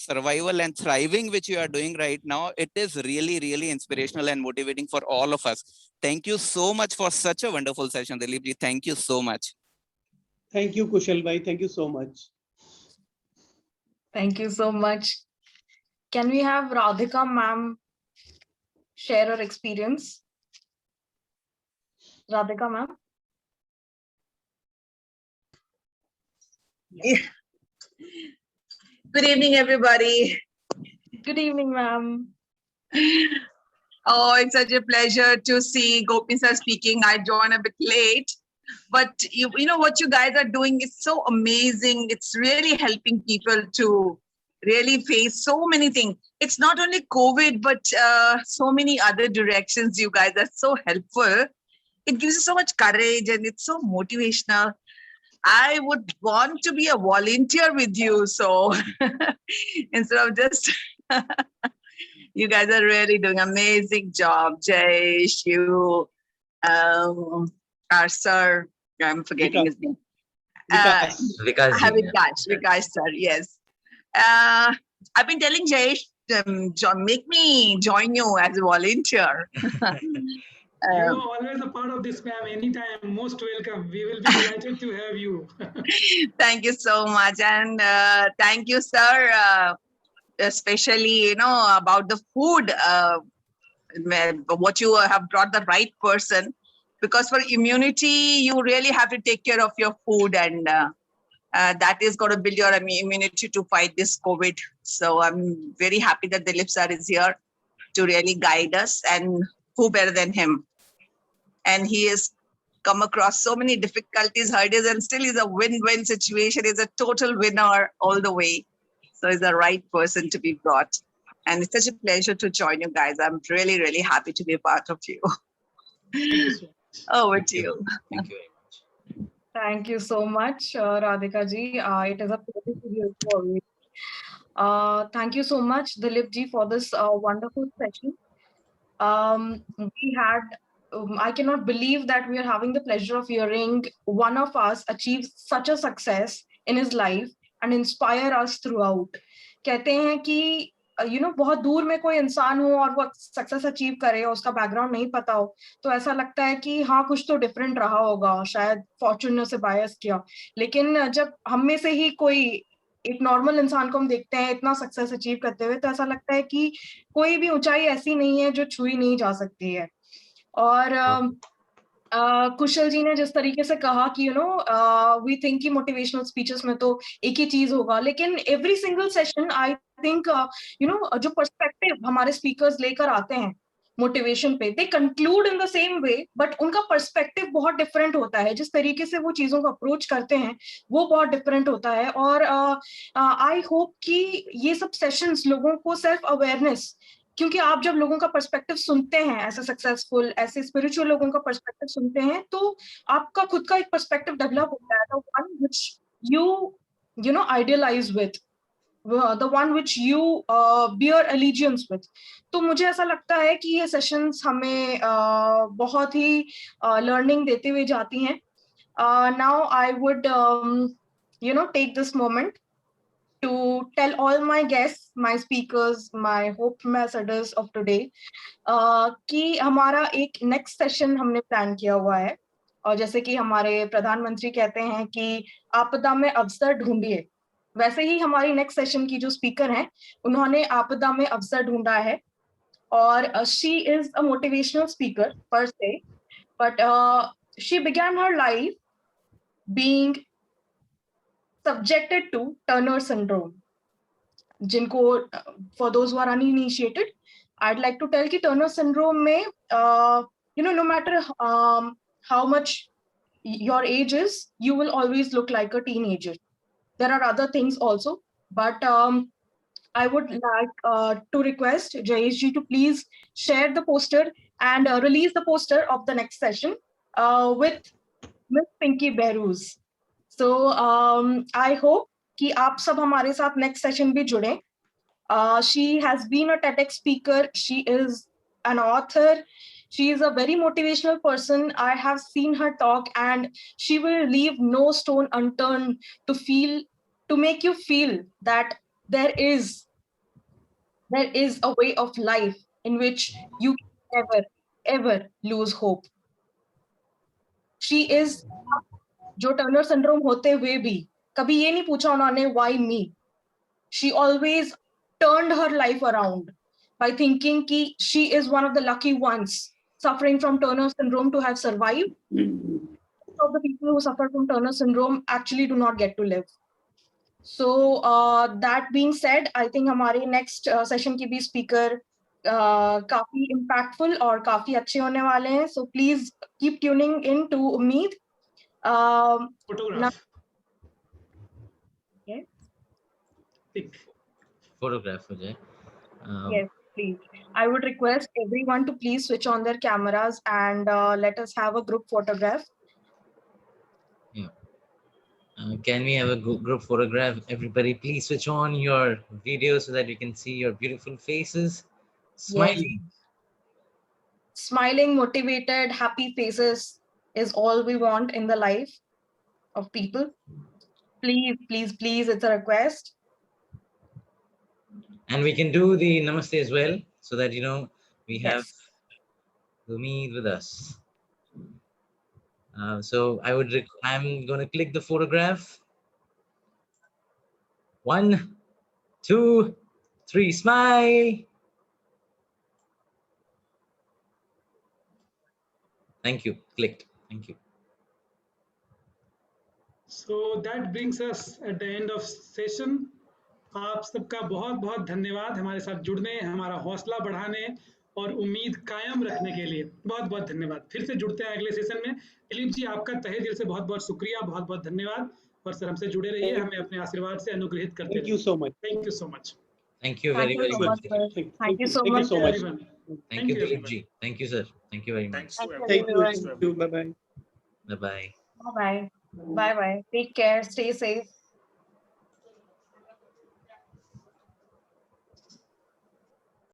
survival and thriving which you are doing right now, it is really, really inspirational and motivating for all of us. Thank you so much for such a wonderful session, Dilip ji. Thank you so much. Thank you, Kushal bhai. Thank you so much. Thank you so much. Can we have Radhika ma'am share her experience? Radhika ma'am. Good evening, everybody. Good evening, ma'am. Oh, it's such a pleasure to see Gopi sir speaking. I joined a bit late, but you know what you guys are doing is so amazing. It's really helping people to really face so many things. It's not only COVID, but so many other directions. You guys are so helpful. It gives you so much courage and it's so motivational. I would want to be a volunteer with you. So instead of just, you guys are really doing an amazing job. Jay, you, our sir, I'm forgetting his name. Vikash, Vikash sir, yes. I've been telling Jayesh make me join you as a volunteer. You are always a part of this, ma'am. Anytime, most welcome. We will be delighted to have you. Thank you so much, and thank you, sir. Especially, about the food. What you have brought the right person, because for immunity, you really have to take care of your food, and that is going to build your immunity to fight this COVID. So I'm very happy that Dilip sir is here to really guide us, and who better than him? And he has come across so many difficulties, hurdles, and still is a win-win situation. He's a total winner all the way. So he's the right person to be brought. And it's such a pleasure to join you guys. I'm really, really happy to be a part of you. Over to you. Thank you very much. Thank you so much, Radhika ji. It is a pleasure to be here for you. Thank you so much, Dilip ji, for this wonderful session. We had, I cannot believe that we are having the pleasure of hearing one of us achieve such a success in his life and inspire us throughout. कहते हैं कि बहुत दूर में कोई इंसान हो और वो सक्सेस अचीव करे, उसका बैकग्राउंड नहीं पता हो, तो ऐसा लगता है कि हाँ कुछ तो डिफरेंट रहा होगा, शायद फॉर्चून ने उसे बायस किया. लेकिन जब हम में से ही कोई एक नॉर्मल इंसान को हम देखते हैं इतना सक्सेस अचीव करते हुए, तो ऐसा लगता है कि कोई भी ऊंचाई ऐसी नहीं है जो छुई नहीं जा सकती है. और कुशल जी ने जिस तरीके से कहा कि वी थिंक कि मोटिवेशनल स्पीचेस में तो एक ही चीज होगा, लेकिन every single session I think जो पर्सपेक्टिव हमारे स्पीकर्स लेकर आते हैं मोटिवेशन पे, they conclude in the same way, but उनका पर्सपेक्टिव बहुत डिफरेंट होता है. जिस तरीके से वो चीजों को अप्रोच करते हैं वो बहुत डिफरेंट होता है. और आई होप कि ये सब सेशंस लोगों को सेल्फ अवेयरनेस, क्योंकि आप जब लोगों का पर्सपेक्टिव सुनते हैं, ऐसे सक्सेसफुल, ऐसे स्पिरिचुअल लोगों का पर्सपेक्टिव सुनते हैं, तो आपका खुद का एक पर्सपेक्टिव डेवलप होता है, the one which you idealize with, the one which you bear allegiance with. तो मुझे ऐसा लगता है कि ये सेशंस हमें बहुत ही लर्निंग देते हुए जाती हैं. Now I would take this moment to tell all my guests, my speakers, my hope ambassadors of today कि हमारा एक नेक्स्ट सेशन हमने प्लान किया हुआ है. और जैसे कि हमारे प्रधानमंत्री कहते हैं कि आपदा में अवसर ढूंढिए, वैसे ही हमारी नेक्स्ट सेशन की जो स्पीकर हैं उन्होंने आपदा में अवसर ढूंढा है. और she is a motivational speaker पर से, but she began her life being subjected to Turner syndrome. जिनको, for those who are uninitiated, I'd like to tell कि Turner syndrome में no matter how much your age is, you will always look like a teenager. There are other things also, but I would like to request Jayesh ji to please share the poster and release the poster of the next session with Miss Pinky Behrooz. So I hope कि आप सब हमारे साथ next session भी जुड़े. She has been a TEDx speaker. She is an author. She is a very motivational person. I have seen her talk, and she will leave no stone unturned to make you feel that there is a way of life in which you can ever lose hope. She is जो Turner syndrome होते हुए भी कभी ये नहीं पूछा उन्होंने why me. She always turned her life around by thinking कि she is one of the lucky ones suffering from Turner syndrome to have survived. Most of the people who suffer from Turner syndrome actually do not get to live. So that being said, I think हमारे next session की भी speaker काफी impactful और काफी अच्छे होने वाले हैं. So please keep tuning in to Umeed. Photograph. Yes. Photograph हो जाए. Yes, please. I would request everyone to please switch on their cameras and let us have a group photograph. Yeah. Can we have a group photograph? Everybody, please switch on your video so that we can see your beautiful faces. Smiling. Yes. Smiling, motivated, happy faces is all we want in the life of people. Please, please, please, it's a request. And we can do the namaste as well, so that we have Yes. Umeed with us. So I'm going to click the photograph. 1, 2, 3, smile. Thank you. Clicked. Thank you. So that brings us at the end of session. आप सबका बहुत बहुत धन्यवाद हमारे साथ जुड़ने, हमारा हौसला बढ़ाने और उम्मीद कायम रखने के लिए बहुत बहुत धन्यवाद। फिर से जुड़ते हैं अगले सेशन में। दिलीप जी, आपका तहे दिल से बहुत बहुत शुक्रिया, बहुत बहुत धन्यवाद। और सर हमसे जुड़े रहिए, हमें अपने आशीर्वाद से अनुग्रहित करते रहिए। Thank you so much. Thank you so much. Thank you very, very much. Thank you so Thank you much. so much. Everyone. Thank you, Dilip ji. Thank you, sir. Thank you very much. Thanks to Thank you, everyone. everyone. Thank you. Bye bye. Bye-bye. Bye bye. Bye bye. Take care. Stay safe.